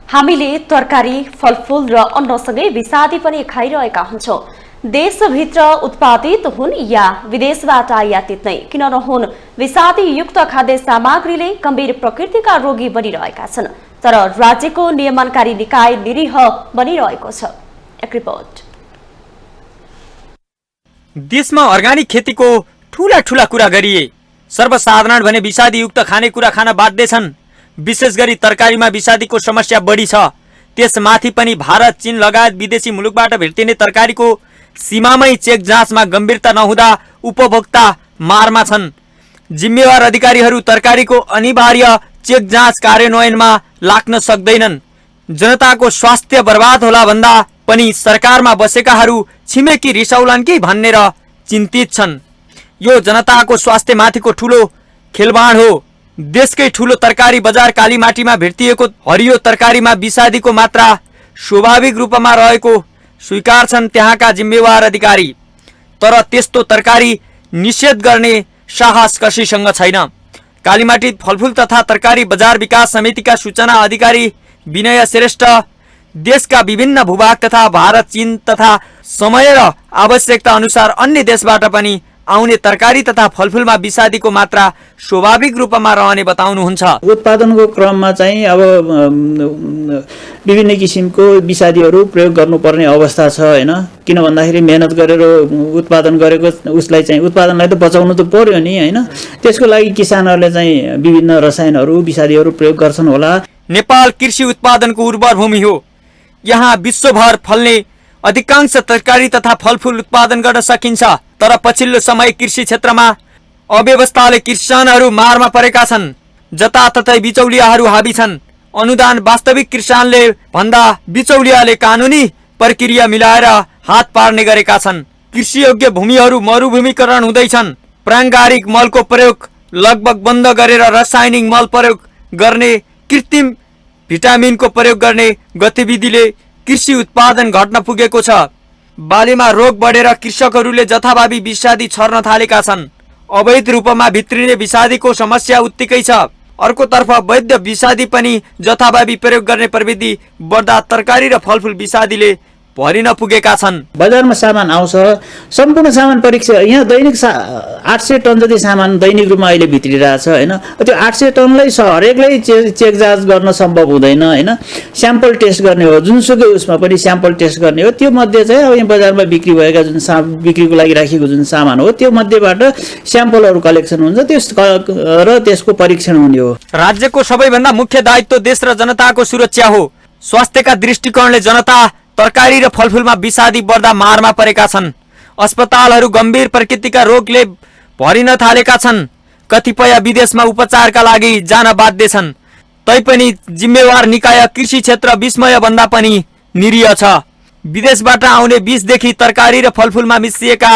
हामीले तरकारी, फलफूल र अन्नसँगै विषादी पनि खाइरहेका हुन्छौं। देशभित्र उत्पादित हुन् या विदेशबाट आयातित नै किन नहुन्, विषादी युक्त खाद्य सामग्रीले गम्भीर प्रकृतिका रोगी बनिरहेका छन्, तर राज्यको नियमनकारी निकाय निरीह बनिरहेको छ। एक रिपोर्ट। देशमा अर्गानिक खेतीको ठूला ठूला कुरा गरिए सर्वसाधारण भने विषादी युक्त खानेकुरा खान बाध्य छन्। विशेष गरी तरकारीमा विषादीको समस्या बढी छ। त्यसमाथि पनि भारत, चीन लगायत विदेशी मुलुकबाट भेटिने तरकारीको सीमामै चेक जाँचमा गम्भीरता नहुँदा उपभोक्ता मारमा छन्। जिम्मेवार अधिकारीहरू तरकारीको अनिवार्य चेक जाँच कार्यान्वयनमा लाग्न सक्दैनन्। जनताको स्वास्थ्य बर्बाद होला भन्दा पनि सरकारमा बसेकाहरू छिमेकी रिसाउलान् कि भन्नेर चिन्तित छन्। यो जनताको स्वास्थ्यमाथिको ठूलो खेलबाड हो। देशकै ठूलो तरकारी बजार कालीमाटीमा भेटिएको हरियो तरकारीमा विषादीको मात्रा स्वाभाविक रूपमा रहेको स्वीकार छन् त्यहाँका जिम्मेवार अधिकारी। तर त्यस्तो तरकारी निषेध गर्ने साहस कसैसँग छैन। कालीमाटी फलफूल तथा तरकारी बजार विकास समितिका सूचना अधिकारी विनय श्रेष्ठ देशका विभिन्न भूभाग तथा भारत, चीन तथा समय र आवश्यकता अनुसार अन्य देशबाट पनि आउने तरकारी तथा फलफूलमा विषादीको मात्रा स्वाभाविक रूपमा रहने बताउनुहुन्छ। उत्पादनको क्रममा चाहिँ अब विभिन्न किसिमको विषादीहरू प्रयोग गर्नुपर्ने अवस्था छ हैन। किन भन्दाखेरि मेहनत गरेर उत्पादन गरेको उसलाई चाहिँ उत्पादनलाई त बचाउनु त पर्यो नि हैन। त्यसको लागि किसानहरूले चाहिँ विभिन्न रसायनहरू विषादीहरू प्रयोग गर्छन् होला। नेपाल कृषि उत्पादनको उर्वर भूमि हो। यहाँ विश्वभर फल्ने अधिकांश तरकारी तथा फलफूल उत्पादन गर्न सकिन्छ। तर पछिल्लो समय कृषि क्षेत्रमा अव्यवस्थाले किसानहरू मारमा परेका छन्। जताततै बिचौलियाहरू हाबी छन्। अनुदान वास्तविक किसानले भन्दा बिचौलियाले कानुनी प्रक्रिया मिलाएर हात पार्ने गरेका छन्। कृषि योग्य भूमिहरू मरुभूमिकरण हुँदैछन्। प्राङ्गारिक मलको प्रयोग लगभग बन्द गरेर रासायनिक मल प्रयोग गर्ने, कृत्रिम भिटामिनको प्रयोग गर्ने गतिविधिले कृषि उत्पादन घट्न पुगेको छ। बालीमा रोग बढेर कृषकहरूले जथाभावी विषादी छर्न थालेका छन्। अवैध रूपमा भित्रिने विषादीको समस्या उत्तिकै छ। अर्कोतर्फ वैध विषादी पनि जथाभावी प्रयोग गर्ने प्रविधि बढ्दा तरकारी र फलफूल विषादीले भरिन पुगेका छन्। बजारमा सामान आउँछ, सम्पूर्ण सामान परीक्षा यहाँ दैनिक 800 टन जति सामान दैनिक रूपमा अहिले भित्रिरहेछ हैन। त्यो 800 टनलाई हरेकलाई चेक जाँच गर्न सम्भव हुँदैन हैन। स्याम्पल टेस्ट गर्ने हो, जुनसुकै उसमा पनि स्याम्पल टेस्ट गर्ने हो। त्यो मध्ये चाहिँ अब यहाँ बजारमा बिक्री भएका जुन बिक्रीको लागि राखेको जुन सामान हो त्यो मध्येबाट स्याम्पलहरू कलेक्सन हुन्छ र त्यसको परीक्षण हुने हो। राज्यको सबैभन्दा मुख्य दायित्व देश र जनताको सुरक्षा हो। स्वास्थ्यका दृष्टिकोणले जनता तरकारी र फलफूलमा विषादी बढ्दा मारमा परेका छन्। अस्पतालहरू गम्भीर प्रकृतिका रोगले भरिन थालेका छन्। कतिपय विदेशमा उपचारका लागि जान बाध्य छन्। तैपनि जिम्मेवार निकाय कृषि क्षेत्र विस्मय भन्दा पनि निरीह छ। विदेशबाट आउने बीजदेखि तरकारी र फलफूलमा मिसिएका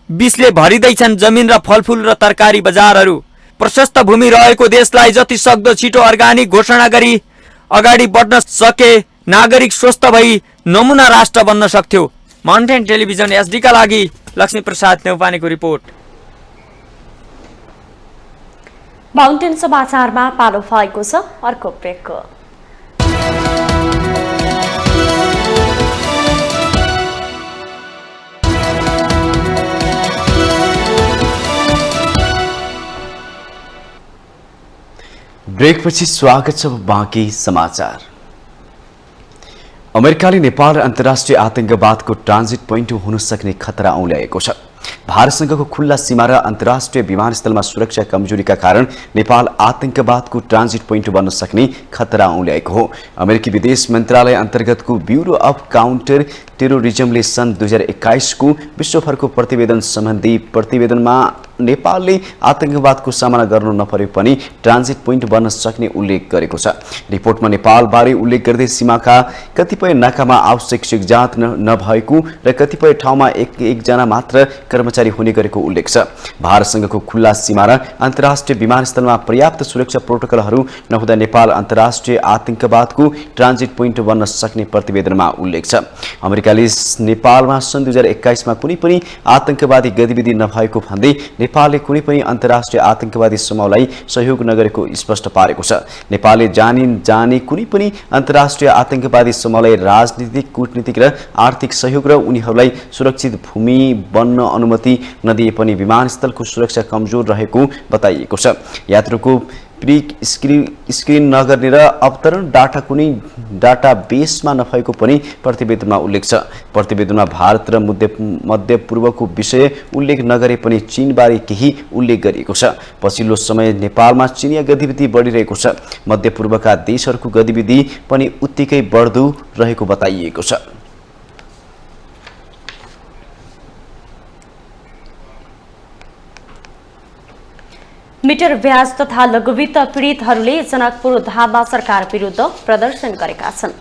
बीजले भरिँदैछन् जमिन र फलफूल र तरकारी बजारहरू। प्रशस्त भूमि रहेको देशलाई जति सक्दो छिटो अर्गानिक घोषणा गरी अगाडि बढ्न सके नागरिक स्वस्थ भई नमुना राष्ट्र बन्न सक्थ्यो। माउन्टेन टेलिभिजन एसडी का लागि लक्ष्मी प्रसाद नेउपानेको रिपोर्ट। माउन्टेन समाचारमा पालो भएको छ अर्को ब्रेकको। ब्रेकपछि स्वागत छ बाँकी समाचार। अमेरिकाले नेपाल र अन्तर्राष्ट्रिय आतंकवादको ट्रान्जिट पोइन्ट हुन सक्ने खतरा औल्याएको छ। भारतसँगको खुल्ला सीमा र अन्तर्राष्ट्रिय विमानस्थलमा सुरक्षा कमजोरीका कारण नेपाल आतंकवादको ट्रान्जिट पोइन्ट बन्न सक्ने खतरा औल्याएको हो। अमेरिकी विदेश मन्त्रालय अन्तर्गतको ब्युरो अफ काउन्टर टेरोरिजमले सन् 2021 को विश्वभरको प्रतिवेदन सम्बन्धी प्रतिवेदनमा नेपालले आतंकवादको सामना गर्नु नपरे पनि ट्रान्जिट पोइन्ट बन्न सक्ने उल्लेख गरेको छ। रिपोर्टमा नेपालबारे उल्लेख गर्दै सीमाका कतिपय नाकामा आवश्यक सुजात नभएको र कतिपय ठाउँमा एकजना मात्र कर्मचारी हुने गरेको उल्लेख छ। भारतसँगको खुल्ला सीमा र अन्तर्राष्ट्रिय विमानस्थलमा पर्याप्त सुरक्षा प्रोटोकलहरू नहुँदा नेपाल अन्तर्राष्ट्रिय आतंकवादको ट्रान्जिट पोइन्ट बन्न सक्ने प्रतिवेदनमा उल्लेख छ। अमेरिकाले नेपालमा सन् 2021 मा कुनै पनि आतंकवादी गतिविधि नभएको भन्दै नेपालले कुनै पनि अन्तर्राष्ट्रिय आतंकवादी समूहलाई सहयोग नगरेको स्पष्ट पारेको छ। नेपालले जाने कुनै पनि अन्तर्राष्ट्रिय आतंकवादी समूहलाई राजनीतिक, कूटनीतिक र आर्थिक सहयोग र उनीहरूलाई सुरक्षित भूमि बन्न अनुमति नदिए पनि विमानस्थलको सुरक्षा कमजोर रहेको बताइएको छ। यात्रुको प्री स्क्रिन नगर्ने र अवतरण डाटा कुनै डाटाबेसमा नभएको पनि प्रतिवेदनमा उल्लेख छ। प्रतिवेदनमा भारत र मध्य पूर्वको विषय उल्लेख नगरे पनि चीनबारे केही उल्लेख गरिएको छ। पछिल्लो समय नेपालमा चीनिया गतिविधि बढिरहेको छ। मध्य पूर्वका देशहरूको गतिविधि पनि उत्तिकै बढ्दो रहेको बताइएको छ। मिटर ब्याज तथा लघुवित्त पीडितहरूले जनकपुर धाममा सरकार विरुद्ध प्रदर्शन गरेका छन्।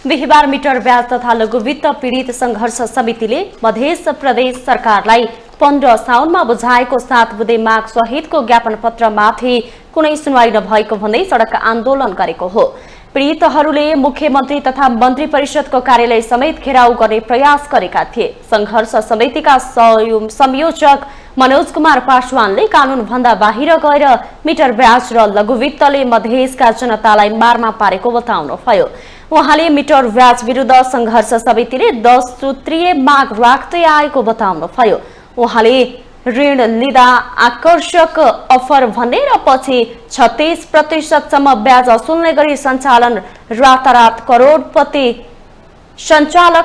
बिहिबार मिटर ब्याज तथा लघुवित्त पीडित संघर्ष समितिले मध्य प्रदेश सरकारलाई 15 साउनमा बुझाएको 7 बुँदे माग सहितको ज्ञापन पत्रमाथि कुनै सुनवाई नभएको भन्दै सडक आन्दोलन गरेको हो। पीडितहरूले मुख्यमन्त्री तथा मन्त्री परिषदको कार्यालय समेत घेराउ गर्ने प्रयास गरेका थिए। संघर्ष समितिका संयोजक मनोज कुमार पासवानले कानूनभन्दा बाहिर गएर मिटर ब्याज र लघुवित्तले मधेसका जनतालाई मारमा पारेको बताउनुभयो। उहाँले मिटर ब्याज विरुद्ध संघर्ष समितिले 10 सूत्रीय माग राख्दै आएको बताउनुभयो। उहाँले ऋण लिँदा आकर्षक अफर भन्ने र पछि 36% सम्म ब्याज असुल्ने गरी सञ्चालक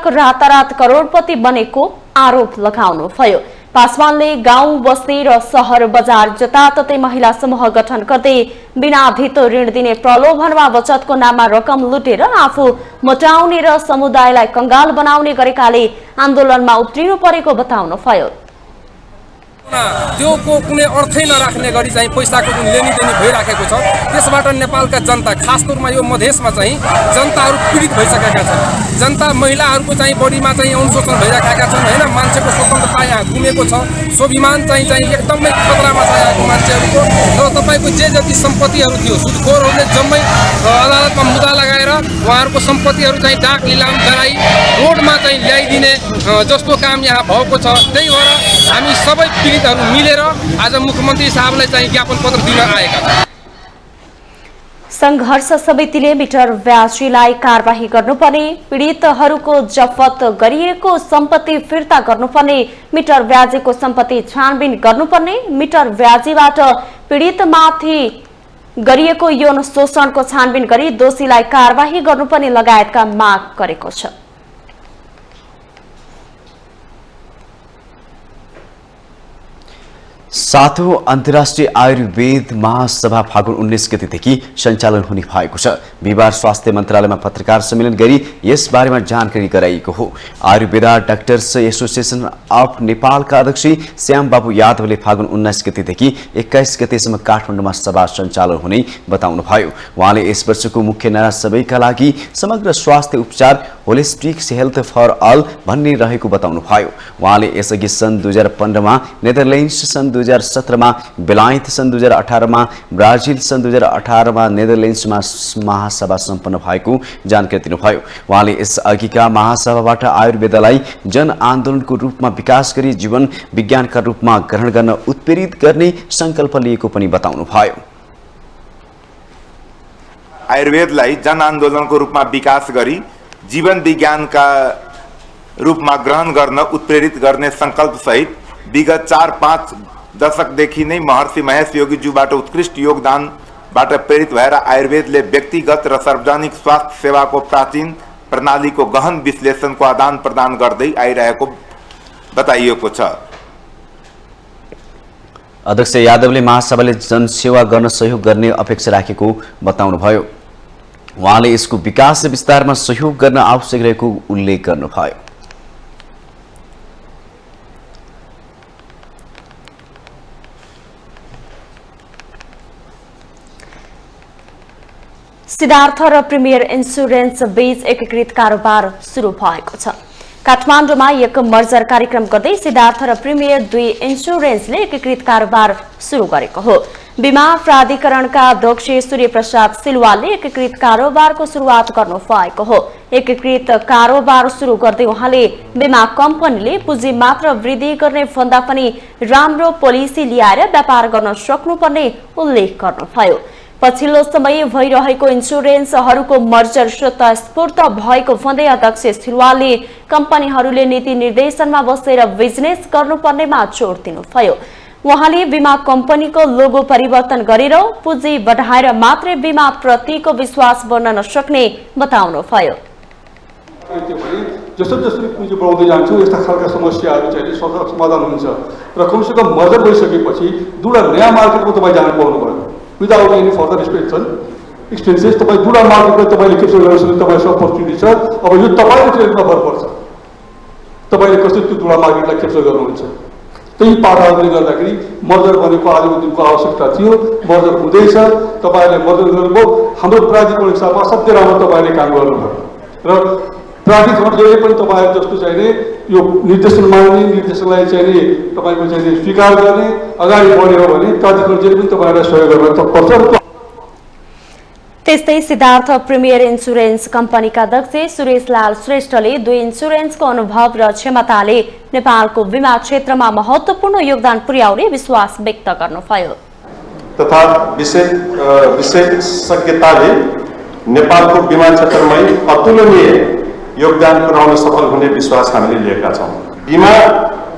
रातारात करोडपति बनेको आरोप लगाउनुभयो। पासवानले गाउँ बस्ती र शहर बजार जताततै महिला समूह गठन गर्दै बिना धितो ऋण दिने प्रलोभनमा बचतको नाममा रकम लुटेर आफू मोटाउने र समुदायलाई कंगाल बनाउने गरेकाले आन्दोलनमा उत्रिनु परेको बताउनुभयो। त्यो को कुनै अर्थै नराख्ने गरी चाहिँ पैसाको जुन लेनीदेनी भइराखेको छ त्यसबाट नेपालका जनता खास तौरमा यो मधेसमा चाहिँ जनताहरू पीडित भइसकेका छन्। जनता महिलाहरूको चाहिँ बढीमा चाहिँ यौन शोषण भइराखेका छन् हैन। मान्छेको स्वतन्त्रता यहाँ गुमेको छ। स्वाभिमान चाहिँ एकदमै खतरामा छ यहाँको मान्छेहरूको। र तपाईको जे जति सम्पत्तिहरू थियो सुदखोरहरूले जम्मै अदालतमा मुद्दा लगाएर उहाँहरूको सम्पत्तिहरू चाहिँ डाक लिलाम गराई रोडमा चाहिँ ल्याइदिने जस्तो काम यहाँ भएको छ। त्यही भएर हामी सबै पीडितहरू मिलेर आज मुख्यमन्त्री साहबलाई चाहिँ ज्ञापन पत्र दिन आएका छौँ। संघर्ष समितिले मिटर ब्याजीलाई कारबाही गर्नुपर्ने, पीडितहरूको जफत गरिएको सम्पत्ति फिर्ता गर्नुपर्ने, मिटर ब्याजीको सम्पत्ति छानबिन गर्नुपर्ने, मिटर ब्याजीबाट पीडितमाथि गरिएको यौन शोषणको छानबिन गरी दोषीलाई कारबाही गर्नुपर्ने लगायतका माग गरेको छ। सातौं अन्तर्राष्ट्रिय आयुर्वेद महासभा फागुन 19 गतेदेखि सञ्चालन हुने भएको छ। बिहिबार स्वास्थ्य मन्त्रालयमा पत्रकार सम्मेलन गरी यस बारेमा जानकारी गराइएको हो। आयुर्वेदा डाक्टर्स एसोसिएसन अफ नेपालका अध्यक्ष श्याम बाबु यादवले फागुन 19 गतेदेखि 21 गतेसम्म काठमाडौँमा सभा सञ्चालन हुने बताउनुभयो। उहाँले यस वर्षको मुख्य नारा सबैका लागि समग्र स्वास्थ्य उपचार होलिस्टिक हेल्थ फर अल भन्ने रहेको बताउनुभयो। उहाँले यसअघि सन् 2015 मा नेदरल्यान्ड्स, सन् 2017 मा बेलायत, सन् 2018 मा ब्राजिल, सन् 2018 मा नेदरल्यान्ड्समा महासभा सम्पन्न भएको जानकारी दिनुभयो। उहाँले यसअघिका महासभाबाट आयुर्वेदलाई जन आन्दोलनको रूपमा विकास गरी जीवन विज्ञानका रूपमा ग्रहण गर्न उत्प्रेरित गर्ने संकल्प लिएको पनि बताउनुभयो। आयुर्वेदलाई जन आन्दोलनको रूपमा विकास गरी जीवन विज्ञानका रूपमा ग्रहण गर्न उत्प्रेरित गर्ने संकल्प सहित विगत 4-5 दशकदेखि नै महर्षि महेश योगीज्यूबाट उत्कृष्ट योगदानबाट प्रेरित भएर आयुर्वेदले व्यक्तिगत र सार्वजनिक स्वास्थ्य सेवाको प्राचीन प्रणालीको गहन विश्लेषणको आदान प्रदान गर्दै आइरहेको बताइएको छ। अध्यक्ष यादवले महासभाले जनसेवा गर्न सहयोग गर्ने अपेक्षा राखेको बताउनुभयो। उहाँले यसको विकास र विस्तारमा सहयोग गर्न आवश्यक रहेको उल्लेख गर्नुभयो। सिद्धार्थ र प्रिमियर इन्स्योरेन्स बीच एकीकृत कारोबार सुरु भएको छ। काठमाडौँमा एक मर्जर कार्यक्रम गर्दै सिद्धार्थ र प्रिमियर दुई इन्स्योरेन्सले एकीकृत कारोबार सुरु गरेको हो। बीमा प्राधिकरणका अध्यक्ष सूर्य प्रसाद सिलवालले एकीकृत कारोबारको सुरुवात गर्नु भएको हो। एकीकृत कारोबार सुरु गर्दै उहाँले बीमा कम्पनीले पुँजी मात्र वृद्धि गर्ने भन्दा पनि राम्रो पोलिसी ल्याएर व्यापार गर्न सक्नुपर्ने उल्लेख गर्नुभयो। पछिल्लो समय भइरहेको इन्स्योरेन्सहरूको मर्जर स्वतस्फूर्त भएको भन्दै अध्यक्ष सिलवालले कम्पनीहरूले नीति निर्देशनमा बसेर बिजनेस गर्नुपर्नेमा जोड दिनुभयो। उहाँले बीमा कम्पनीको लोगो परिवर्तन गरेर पुँजी बढाएर मात्रै बीमा प्रतिको विश्वास बढ्न नसक्ने बताउनुभयो। जसरी पुँजी बढाउँदै जान्छौँ यस्ता खालका समस्याहरू चाहिँ समाधान हुन्छ र कमसेकम मर्जर भइसकेपछि दुईवटा नयाँ मार्केटमा तपाईँ जान पाउनुभयो विदाउट एनी फर्दर एक्सपेन्सेस। तपाईँ दुईवटा मार्केटमा तपाईँले क्याप्चर गर्न सक्ने तपाईँको अपर्च्युनिटी छ। अब यो तपाईँको ट्रेडमा भर पर्छ, तपाईँले कसरी त्यो दुईवटा मार्केटलाई क्याप्चर गर्नुहुन्छ। त्यही पाटाहरूले गर्दाखेरि मर्जर भनेको आजको दिनको आवश्यकता थियो। मर्जर हुँदैछ, तपाईँहरूले मर्जर गर्नुभयो। हाम्रो प्राधिकरण हिसाबमा असाध्यै राम्रो तपाईँले काम गर्नुभयो र प्राधिकरणले पनि तपाईँहरू जस्तो चाहिने यो निर्देशन मान्ने, निर्देशनलाई चाहिने तपाईँको चाहिने स्वीकार गर्ने, अगाडि बढ्यो भने प्राधिकरणले पनि तपाईँहरूलाई सहयोग गर्न तत्पर्छ। त्यस्तै सिद्धार्थ प्रिमियर इन्स्योरेन्स कम्पनीका अध्यक्ष सुरेशलाल श्रेष्ठले दुई इन्स्योरेन्सको अनुभव र क्षमताले नेपालको बीमा क्षेत्रमा महत्त्वपूर्ण योगदान पुर्याउने विश्वास व्यक्त गर्नुभयो। तथा विशेषज्ञताले नेपालको बीमा क्षेत्रमै अतुलनीय योगदान पुर्याउन सफल हुने विश्वास हामीले लिएका छौँ। बीमा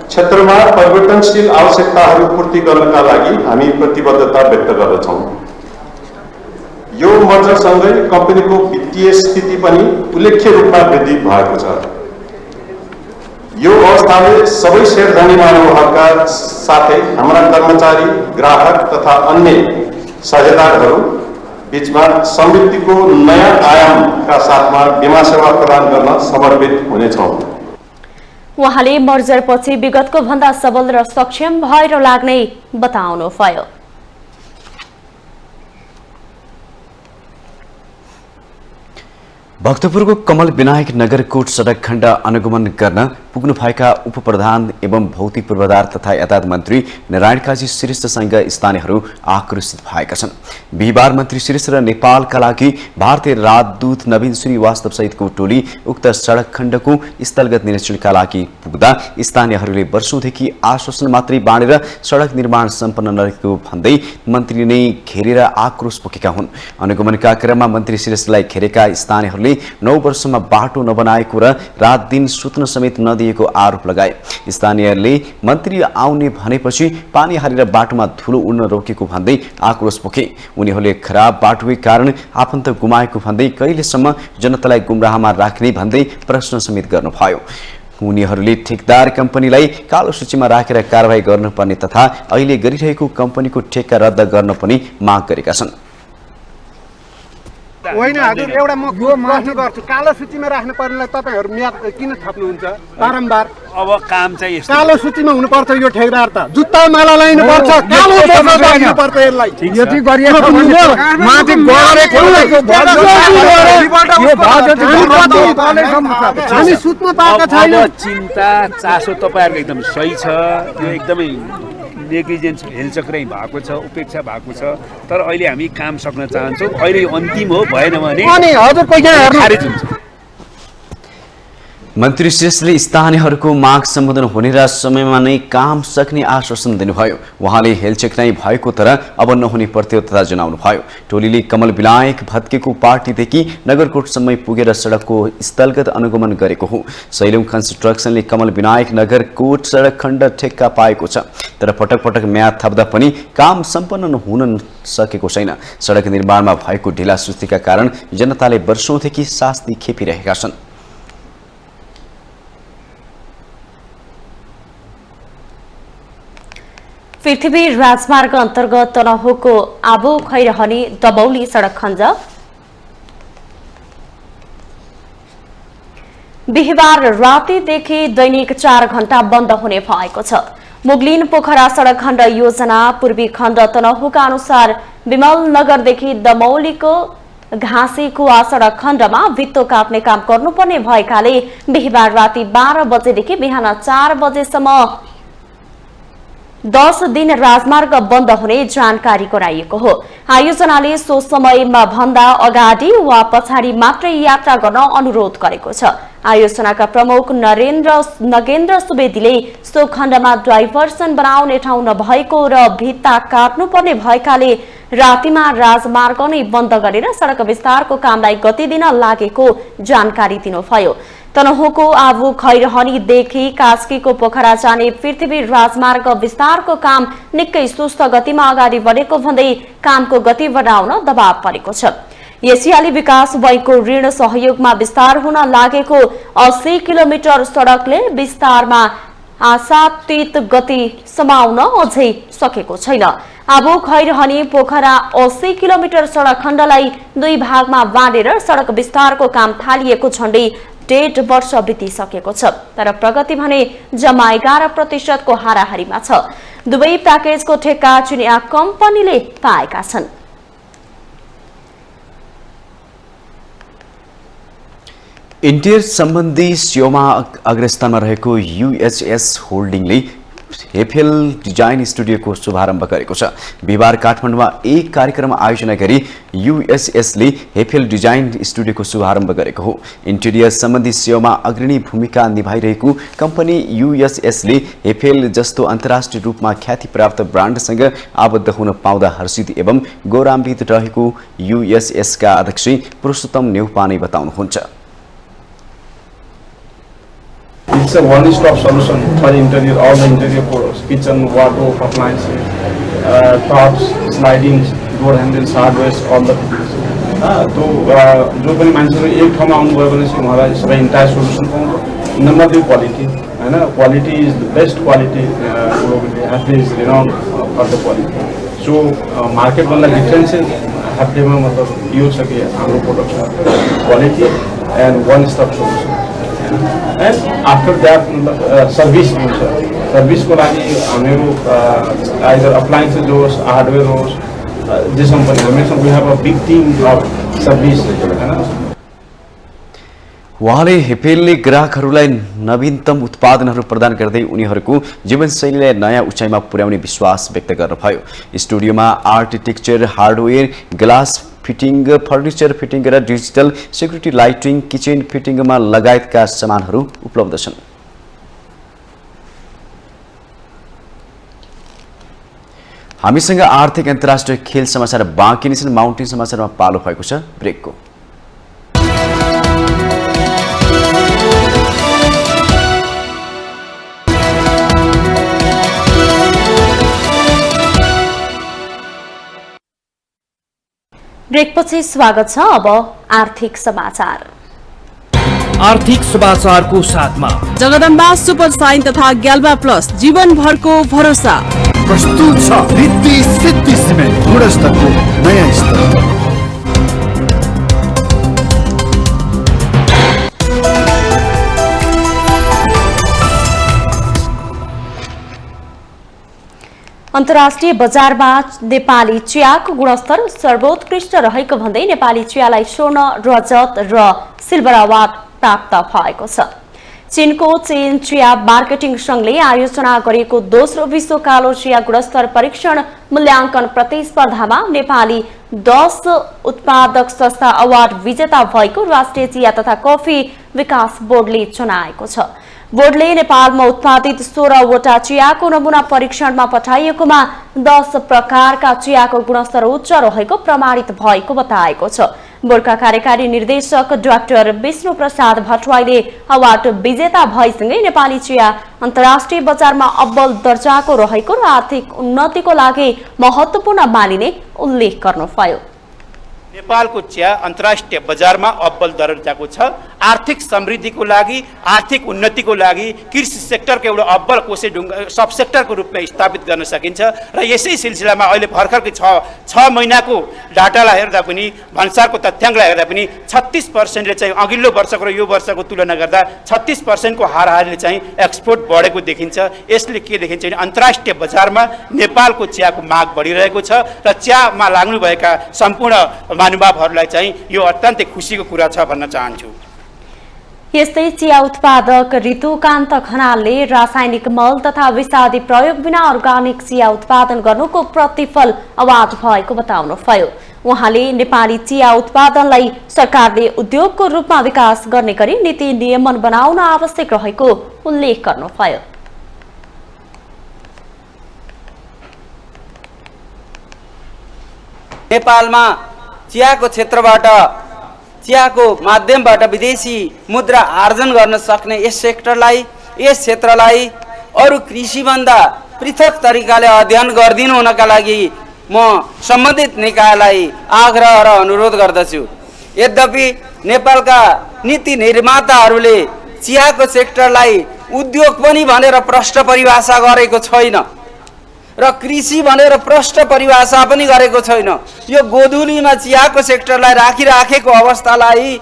क्षेत्रमा परिवर्तनशील आवश्यकताहरू पूर्ति गर्नका लागि हामी प्रतिबद्धता व्यक्त गर्दछौँ। यो मर्जरसँगै कम्पनीको वित्तीय स्थिति पनि उल्लेख्य रूपमा वृद्धि भएको छ। यो अवस्थाले सबै शेयरधारी महानुभावका साथै हाम्रा कर्मचारी, ग्राहक तथा अन्य साझेदारहरू बीचमा समृद्धिको नयाँ आयामका साथमा बीमा सेवा प्रदान गर्न समर्पित हुनेछौँ। उहाँले मर्जरपछि विगतको भन्दा सबल र सक्षम भएर लाग्ने बताउनुभयो। भक्तपुरको कमल विनायक नगरकोट सडक खण्ड अनुगमन गर्न पुग्नुभएका उपप्रधान एवं भौतिक पूर्वाधार तथा यातायात मन्त्री नारायण काजी श्रेष्ठसँग स्थानीयहरू आक्रोशित भएका छन्। बिहिबार मन्त्री श्रेष्ठ र नेपालका लागि भारतीय राजदूत नवीन श्रीवास्तव सहितको टोली उक्त सडक खण्डको स्थलगत निरीक्षणका लागि पुग्दा स्थानीयहरूले वर्षौंदेखि आश्वासन मात्रै बाँडेर सडक निर्माण सम्पन्न नरहेको भन्दै मन्त्री नै घेरेर आक्रोश पोखेका हुन्। अनुगमनका क्रममा मन्त्री श्रेष्ठलाई घेरेका स्थानीयहरूले 9 वर्षमा बाटो नबनाएको र रात दिन सुत्न समेत नदिएको आरोप लगाए। स्थानीयहरूले मन्त्री आउने भनेपछि पानी हालेर बाटोमा धुलो उड्न रोकेको भन्दै आक्रोश पोखे। उनीहरूले खराब बाटोकै कारण आफन्त गुमाएको भन्दै कहिलेसम्म जनतालाई गुमराहमा राख्ने भन्दै प्रश्न समेत गर्नुभयो। उनीहरूले ठेकदार कम्पनीलाई कालो सूचीमा राखेर कारबाही गर्नुपर्ने तथा अहिले गरिरहेको कम्पनीको ठेक्का रद्द गर्न पनि माग गरेका छन्। होइन हजुर, एउटा म यो प्रश्न गर्छु, कालो सूचीमा राख्नु पर्नेलाई तपाईहरु म्याद किन थप्नुहुन्छ बारम्बार? अब काम चाहिँ यस्तो कालो सूचीमा हुनुपर्छ यो ठेकदार त जुत्ता माला लाइनु पर्छ, कालो सूचीमा राख्नु पर्छ यसलाई। यति गरिएको भने माथि गरेको हामी सुत्न पाएका छैनौँ। चिन्ता चासो तपाईहरुको एकदम सही छ, यो एकदमै नेग्लिजेन्स हेलचक्रै भएको छ, उपेक्षा भएको छ। तर अहिले हामी काम सक्न चाहन्छौँ। अहिले अन्तिम हो, भएन भने खारिज हुन्छ। मन्त्री श्रेष्ठले स्थानीयहरूको माग सम्बोधन हुने र समयमा नै काम सक्ने आश्वासन दिनुभयो। उहाँले हेलचेक नै भएको तर अब नहुने प्रत्ययोत्तरता जनाउनुभयो। टोलीले कमल विनायक भत्केको पार्टीदेखि नगरकोटसम्म पुगेर सडकको स्थलगत अनुगमन गरेको हो। सैलौं कन्स्ट्रक्सनले कमल विनायक नगरकोट सडक खण्ड ठेक्का पाएको छ, तर पटक पटक म्याद थप्दा पनि काम सम्पन्न हुन सकेको छैन। सडक निर्माणमा भएको ढिला सुस्तीका कारण जनताले वर्षौंदेखि शास्ति खेपिरहेका छन्। पृथ्वी राजमार्ग अन्तर्गत तनहुको आबु खैरहनी दबौली सडक खण्ड बिहिबार रातिदेखि दैनिक 4 घण्टा बन्द हुने भएको छ। मुगलिन पोखरा सडक खण्ड योजना पूर्वी खण्ड तनहुका अनुसार विमल नगरदेखि दमौलीको घाँसी कुवा सडक खण्डमा भित्तो काट्ने काम गर्नुपर्ने भएकाले बिहिबार राति 12 बजेदेखि बिहान 4 बजेसम्म 10 दिन राजमार्ग बन्द हुने जानकारी गराइएको हो। आयोजनाले सो समयमा भन्दा अगाडि वा पछाडि मात्रै यात्रा गर्न अनुरोध गरेको छ। आयोजनाका प्रमुख नगेन्द्र सुवेदीले सो खण्डमा डाइभर्सन बनाउने ठाउँ नभएको र भित्ता काट्नुपर्ने भएकाले रातिमा राजमार्ग नै बन्द गरेर सडक विस्तारको कामलाई गति दिन लागेको जानकारी दिनुभयो। तनहुको आबु खैरहनीदेखि कास्कीको पोखरा जाने पृथ्वी राजमार्ग विस्तारको काम निकै सुस्त गतिमा अगाडि बढेको भन्दै कामको गति बढाउन दबाव परेको छ। एसियाली विकास बैंकको ऋण सहयोगमा विस्तार हुन लागेको 80 किलोमिटर सडकले विस्तारमा आशातीत गति समाउन अझै सकेको छैन। आबु खैरहनी पोखरा 80 किलोमिटर सडक खण्डलाई 2 भागमा बाँडेर सडक विस्तारको काम थालिएको झण्डै 1.5 वर्ष बितिसकेको छ, तर प्रगति भने जम्मा 11% को हाराहारीमा छ। दुवै प्याकेजको ठेक्का चिनिया कम्पनीले पाएका छन्। इन्टिरियर सम्बन्धी सेवामा अग्रस्थानमा रहेको युएचएस होल्डिङले हेफेल डिजाइन स्टुडियोको शुभारम्भ गरेको छ। बिहिबार काठमाडौँमा एक कार्यक्रम आयोजना गरी युएचएसले हेफेल डिजाइन स्टुडियोको शुभारम्भ गरेको हो। इन्टिरियर सम्बन्धी सेवामा अग्रणी भूमिका निभाइरहेको कम्पनी युएचएसले हेफेल जस्तो अन्तर्राष्ट्रिय रूपमा ख्याति प्राप्त ब्रान्डसँग आबद्ध हुन पाउँदा हर्षित एवं गौरवान्वित रहेको युएचएसका अध्यक्ष पुरुषोत्तम नेउपाने बताउनुहुन्छ। It's a one-stop solution for interior, all the interior products, kitchen, wardrobe, appliances, tops, slidings, door handles, hardware, all the things. तो जो पनि मान्छेहरू एक ठाउँमा आउनुभयो भने चाहिँ उहाँलाई सबै इन्टायर सोल्युसन पाउँछ। नम्बर 2 क्वालिटी हैन, quality is the best quality globally, Happy is renowned for the quality. So मार्केटभन्दा डिफ्रेन्स हैप्पीमा मतलब यो छ कि हाम्रो प्रोडक्टमा quality and one stop solution. And after that, service also. Service को लागि हामीहरू either appliances होस्, hardware होस्, जसमा पनि हामीसँग we have a big team of service हैन। उहाँले हेफेलले ग्राहकहरूलाई नवीनतम उत्पादनहरू प्रदान गर्दै उनीहरूको जीवनशैलीलाई नयाँ उचाइमा पुर्याउने विश्वास व्यक्त गर्नुभयो। स्टुडियोमा architecture, hardware, glass fitting, furniture fitting र डिजिटल सेक्युरिटी लाइटिङ, किचन फिटिङमा लगायतका सामानहरू उपलब्ध छन्। हामीसँग आर्थिक अन्तर्राष्ट्रिय खेल समाचार बाँकी नै छन्। माउन्टेन समाचारमा पालो भएको छ ब्रेकको। ब्रेकपछि स्वागत छ। अब आर्थिक समाचार। आर्थिक समाचारको साथमा जगदम्बा सुपर साइन तथा ग्याल्बा प्लस जीवनभरको भरोसा प्रस्तुत छ। रिद्धि सिद्धि सिमेन्ट गुणस्तरको नयाँ स्तर। अन्तर्राष्ट्रिय बजारमा नेपाली चियाको गुणस्तर सर्वोत्कृष्ट रहेको भन्दै नेपाली चियालाई स्वर्ण, रजत र सिल्भर अवार्ड प्राप्त भएको छ। चीनको चीन चिया मार्केटिङ संघले आयोजना गरेको दोस्रो विश्व कालो चिया गुणस्तर परीक्षण मूल्याङ्कन प्रतिस्पर्धामा नेपाली 10 उत्पादक संस्था अवार्ड विजेता भएको राष्ट्रिय चिया तथा कफी विकास बोर्डले जनाएको छ। बोर्डले नेपालमा उत्पादित 16 वटा चियाको नमुना परीक्षणमा पठाइएकोमा 10 प्रकारका चियाको गुणस्तर उच्च रहेको प्रमाणित भएको बताएको छ। बोर्डका कार्यकारी निर्देशक डाक्टर विष्णु प्रसाद भट्टराईले अवार्ड विजेता भएसँगै नेपाली चिया अन्तर्राष्ट्रिय बजारमा अव्वल दर्जाको रहेको र आर्थिक उन्नतिको लागि महत्त्वपूर्ण मानिने उल्लेख गर्नुभयो। नेपालको चिया अन्तर्राष्ट्रिय बजारमा अव्वल दर्जाको छ। आर्थिक समृद्धिको लागि, आर्थिक उन्नतिको लागि कृषि सेक्टरको एउटा अब्बल कोसे सब सेक्टरको रूपमा स्थापित गर्न सकिन्छ। र यसै सिलसिलामा अहिले भर्खरकै 6 महिनाको डाटालाई हेर्दा पनि, भन्सारको तथ्याङ्कलाई हेर्दा पनि 36%ले चाहिँ अघिल्लो वर्षको र यो वर्षको तुलना गर्दा 36%को हाराहारीले चाहिँ एक्सपोर्ट बढेको देखिन्छ। यसले के देखिन्छ भने अन्तर्राष्ट्रिय बजारमा नेपालको चियाको माग बढिरहेको छ र चियामा लाग्नुभएका सम्पूर्ण महानुभावहरूलाई चाहिँ यो अत्यन्तै खुसीको कुरा छ भन्न चाहन्छु। यस्तै चिया उत्पादक ऋतुकान्त खनालले रासायनिक मल तथा विषादी प्रयोग बिना अर्गानिक चिया उत्पादन गर्नुको प्रतिफल अवाध भएको बताउनुभयो। उहाँले नेपाली चिया उत्पादनलाई सरकारले उद्योगको रूपमा विकास गर्ने गरी नीति नियमन बनाउन आवश्यक रहेको उल्लेख गर्नुभयो। नेपालमा चियाको क्षेत्रबाट, चियाको माध्यमबाट विदेशी मुद्रा आर्जन गर्न सक्ने यस सेक्टरलाई, यस क्षेत्रलाई अरू कृषिभन्दा पृथक तरिकाले अध्ययन गरिदिनु हुनका लागि म सम्बन्धित निकायलाई आग्रह र अनुरोध गर्दछु। यद्यपि नेपालका नीति निर्माताहरूले चियाको सेक्टरलाई उद्योग पनि भनेर प्रष्ट परिभाषा गरेको छैन र कृषि भनेर प्रष्ट परिभाषा पनि गरेको छैन। यो गोधुलीमा चियाको सेक्टरलाई राखिराखेको अवस्थालाई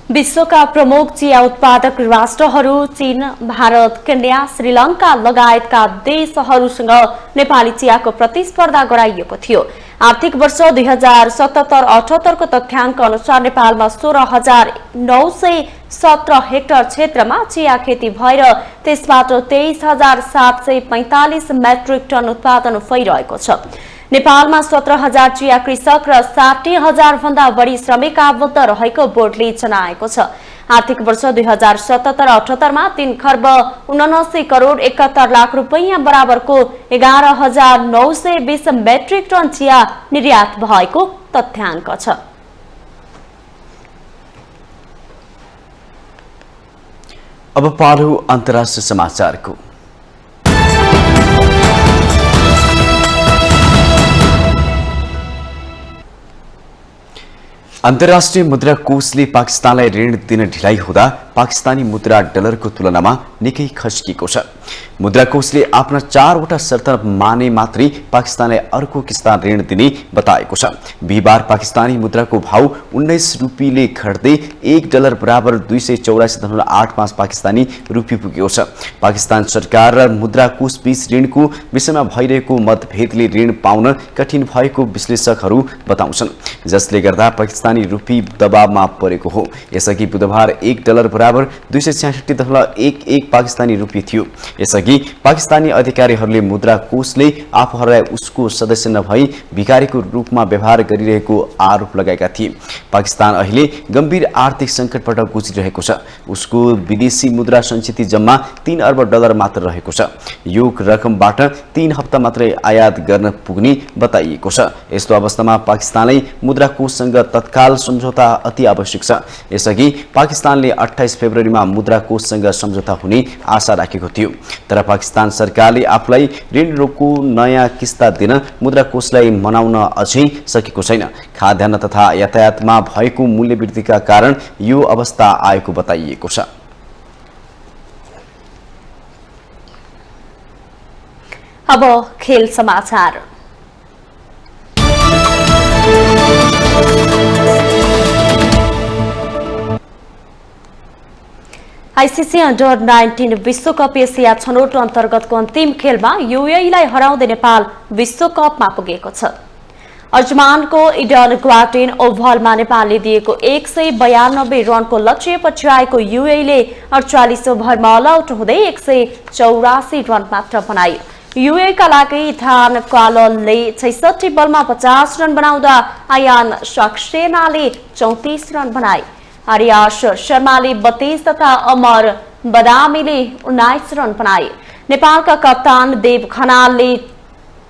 विश्वका प्रमुख चिया उत्पादक राष्ट्रहरू चीन, भारत, केन्या, श्रीलङ्का लगायतका देशहरूसँग नेपाली चियाको प्रतिस्पर्धा गराइएको थियो। आर्थिक वर्ष 2077-78 को तथ्याङ्क अनुसार नेपालमा 16,917 हेक्टर क्षेत्रमा चिया खेती भएर त्यसबाट 23,745 मेट्रिक टन उत्पादन भइरहेको छ। नेपालमा 17,000 चिया कृषक र 60,000 भन्दा बढी श्रमिक आबद्ध रहेको बोर्डले जनाएको छ। आर्थिक वर्ष 2077-78 मा 3 खर्ब 79 करोड 71 लाख रुपैयाँ बराबरको 11,920 मेट्रिक टन चिया निर्यात भएको तथ्याङ्क छ। अब पालो अन्तर्राष्ट्रिय समाचारको। अन्तर्राष्ट्रिय मुद्रा कोषले पाकिस्तानलाई ऋण दिन ढिलाइ हुँदा पाकिस्तानी मुद्रा डलरको तुलनामा निकै खस्किएको छ। मुद्रा कोषले आफ्ना 4वटा शर्त माने मात्रै पाकिस्तानलाई अर्को किस्ता ऋण दिने बताएको छ। बिहिबार पाकिस्तानी मुद्राको भाउ 19 रुपैयाँले घट्दै $1 बराबर 284.85 पाकिस्तानी रुपियाँ पुगेको छ। पाकिस्तान सरकार र मुद्रा कोष बीच ऋणको विषयमा भइरहेको मतभेदले ऋण पाउन कठिन भएको विश्लेषकहरू बताउँछन्, जसले गर्दा पाकिस्तानी रुपी दबावमा परेको हो। यसअघि बुधबार $1 बराबर 266.11 पाकिस्तानी रुपियाँ थियो। यसअघि पाकिस्तानी अधिकारीहरूले मुद्रा कोषले आफूहरूलाई उसको सदस्य नभई भिखारीको रूपमा व्यवहार गरिरहेको आरोप लगाएका थिए। पाकिस्तान अहिले गम्भीर आर्थिक सङ्कटबाट गुज्रिरहेको छ। उसको विदेशी मुद्रा सञ्चित जम्मा $3 अर्ब मात्र रहेको छ। यो रकमबाट 3 हप्ता मात्रै आयात गर्न पुग्ने बताइएको छ। यस्तो अवस्थामा पाकिस्तानलाई मुद्रा कोषसँग तत्काल सम्झौता अति आवश्यक छ। यसअघि पाकिस्तानले 28 फेब्रुअरीमा मुद्रा कोषसँग सम्झौता हुने आशा राखेको थियो, तर पाकिस्तान सरकारले आफूलाई ऋणको नयाँ किस्ता दिन मुद्रा कोषलाई मनाउन अझै सकेको छैन। खाद्यान्न तथा यातायातमा भएको मूल्य वृद्धिका कारण यो अवस्था आएको बताइएको छ। अब खेल समाचार। आईसीसी अंडर 19 विश्वकप एसिया छनौट अन्तर्गतको अन्तिम खेलमा यूएईलाई हराउँदै नेपाल विश्वकपमा पुगेको छ। अर्जमानको इडन ग्वाटेन ओभलमा नेपालले दिएको 192 रनको लक्ष्य पछ्याएको यूएईले 48 ओभरमा अल आउट हुँदै 184 रन मात्र बनायो। यूएईका लागि इथान क्वालले 66 बलमा 50 रन बनाउँदा आयान सक्सेनाले 34 रन बनाए। आर्यास शर्माले 32 तथा अमर बदामीले 19 रन बनाए। नेपालका कप्तान देव खनालले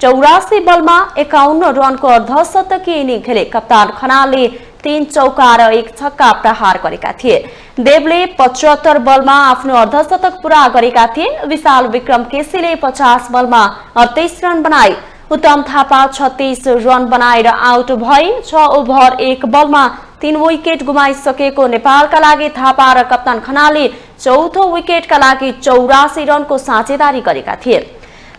84 बलमा 51 रनको अर्धशतकीय इनिङ खेले। कप्तान खनालले 3 चौका र 1 छक्का प्रहार गरेका थिए। देवले 75 बलमा आफ्नो अर्धशतक पूरा गरेका थिए। विशाल विक्रम केसीले 50 बलमा 38 रन बनाए। उत्तम थापा 36 रन बनाएर आउट भए। 6 ओभर 1 बलमा 3 विकेट गुमाइसकेको नेपालका लागि थापा र कप्तान खनालले चौथो विकेटका लागि 84 रनको साझेदारी गरेका थिए।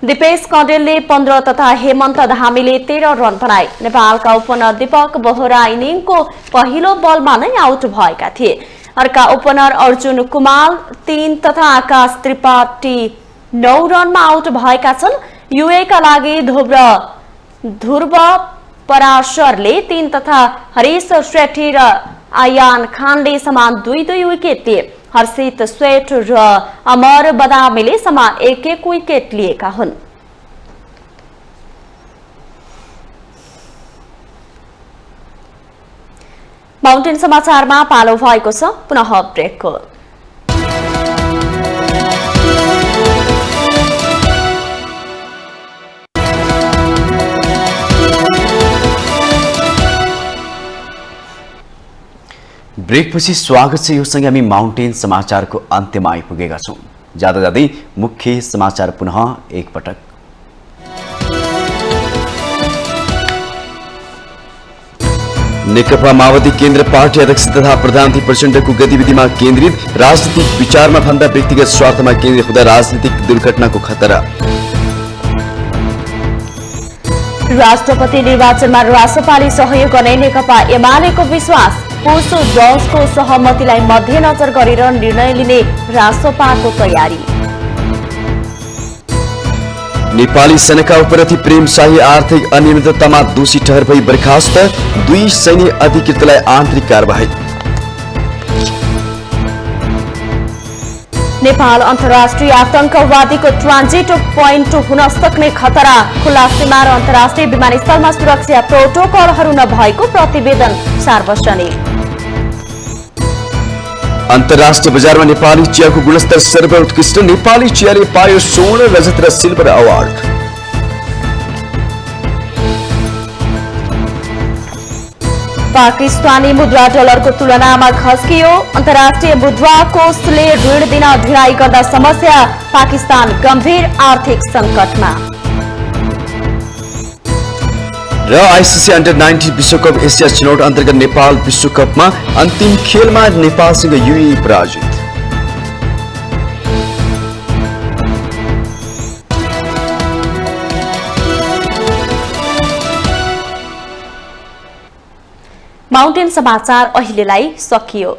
दिपेश कँडेलले 15 तथा हेमन्त धामीले 13 रन बनाए। नेपालका ओपनर दीपक बोहरा इनिङको पहिलो बलमा नै आउट भएका थिए। अर्का ओपनर अर्जुन कुमार 3 तथा आकाश त्रिपाठी 9 रनमा आउट भएका छन्। युएका लागि ध्रुव पराशरले 3 तथा हरीश सेठी र आयान खानले समान 2-2 विकेट लिए। हर्षित स्वेट र अमर बदामीले समान 1-1 विकेट लिएका हुन्। माउन्टेन समाचारमा पालो भएको छ पुनः ब्रेकको। ब्रेकपछि स्वागत छ। यो सँगै हामी माउन्टेन समाचारको अन्त्यमा आइपुगेका छौं। जाँदा जाँदै मुख्य समाचार पुनः एकपटक। नेकपा माओवादी केन्द्र पार्टी अध्यक्ष तथा प्रधानमन्त्री प्रचण्डको गतिविधिमा केन्द्रित, राजनीतिक विचारमा भन्दा व्यक्तिगत स्वार्थमा केन्द्रित हुँदा राजनीतिक दुर्घटनाको खतरा। राष्ट्रपति निर्वाचनमा रासपाले सहयोग गर्ने नेकपा एमालेको विश्वास। पोसो 10 को सहमतिलाई मध्यनजर गरेर निर्णय लिने रासपाको तयारी। नेपाली सेनाका उपरथी प्रेम शाही आर्थिक अनियमिततामा दोषी ठहर भई बर्खास्त, 2 सैन्य अधिकृतलाई आन्तरिक कारबाही। नेपाल अन्तर्राष्ट्रिय आतंकवादीको ट्रान्जिट पोइन्ट हुन सक्ने खतरा। खुला सीमा र अन्तर्राष्ट्रिय विमानस्थलमा सुरक्षा प्रोटोकलहरू नभएको प्रतिवेदन सार्वजनिक। अन्तर्राष्ट्रिय बजारमा नेपाली चियाको गुणस्तर सर्वोत्कृष्ट, नेपाली चियाले पायो स्वर्ण, रजत र सिल्भर अवार्ड। पाकिस्तानी मुद्रा डलरको तुलनामा खस्कियो। अन्तर्राष्ट्रिय मुद्रा कोषले ऋण दिन ढिलाइ गर्दा समस्या। पाकिस्तान गम्भीर आर्थिक संकटमा। र आइसिसी अन्डर 19 विश्वकप एसिया छनौट अन्तर्गत नेपाल विश्वकपमा अन्तिम खेलमा नेपालसँग युएई पराजित। माउन्टेन समाचार अहिलेलाई सकियो।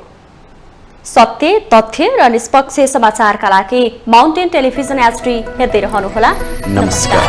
सत्य, तथ्य र निष्पक्ष समाचारका लागि माउन्टेन टेलिभिजन HD हेर्दै रहनुहोला। नमस्कार।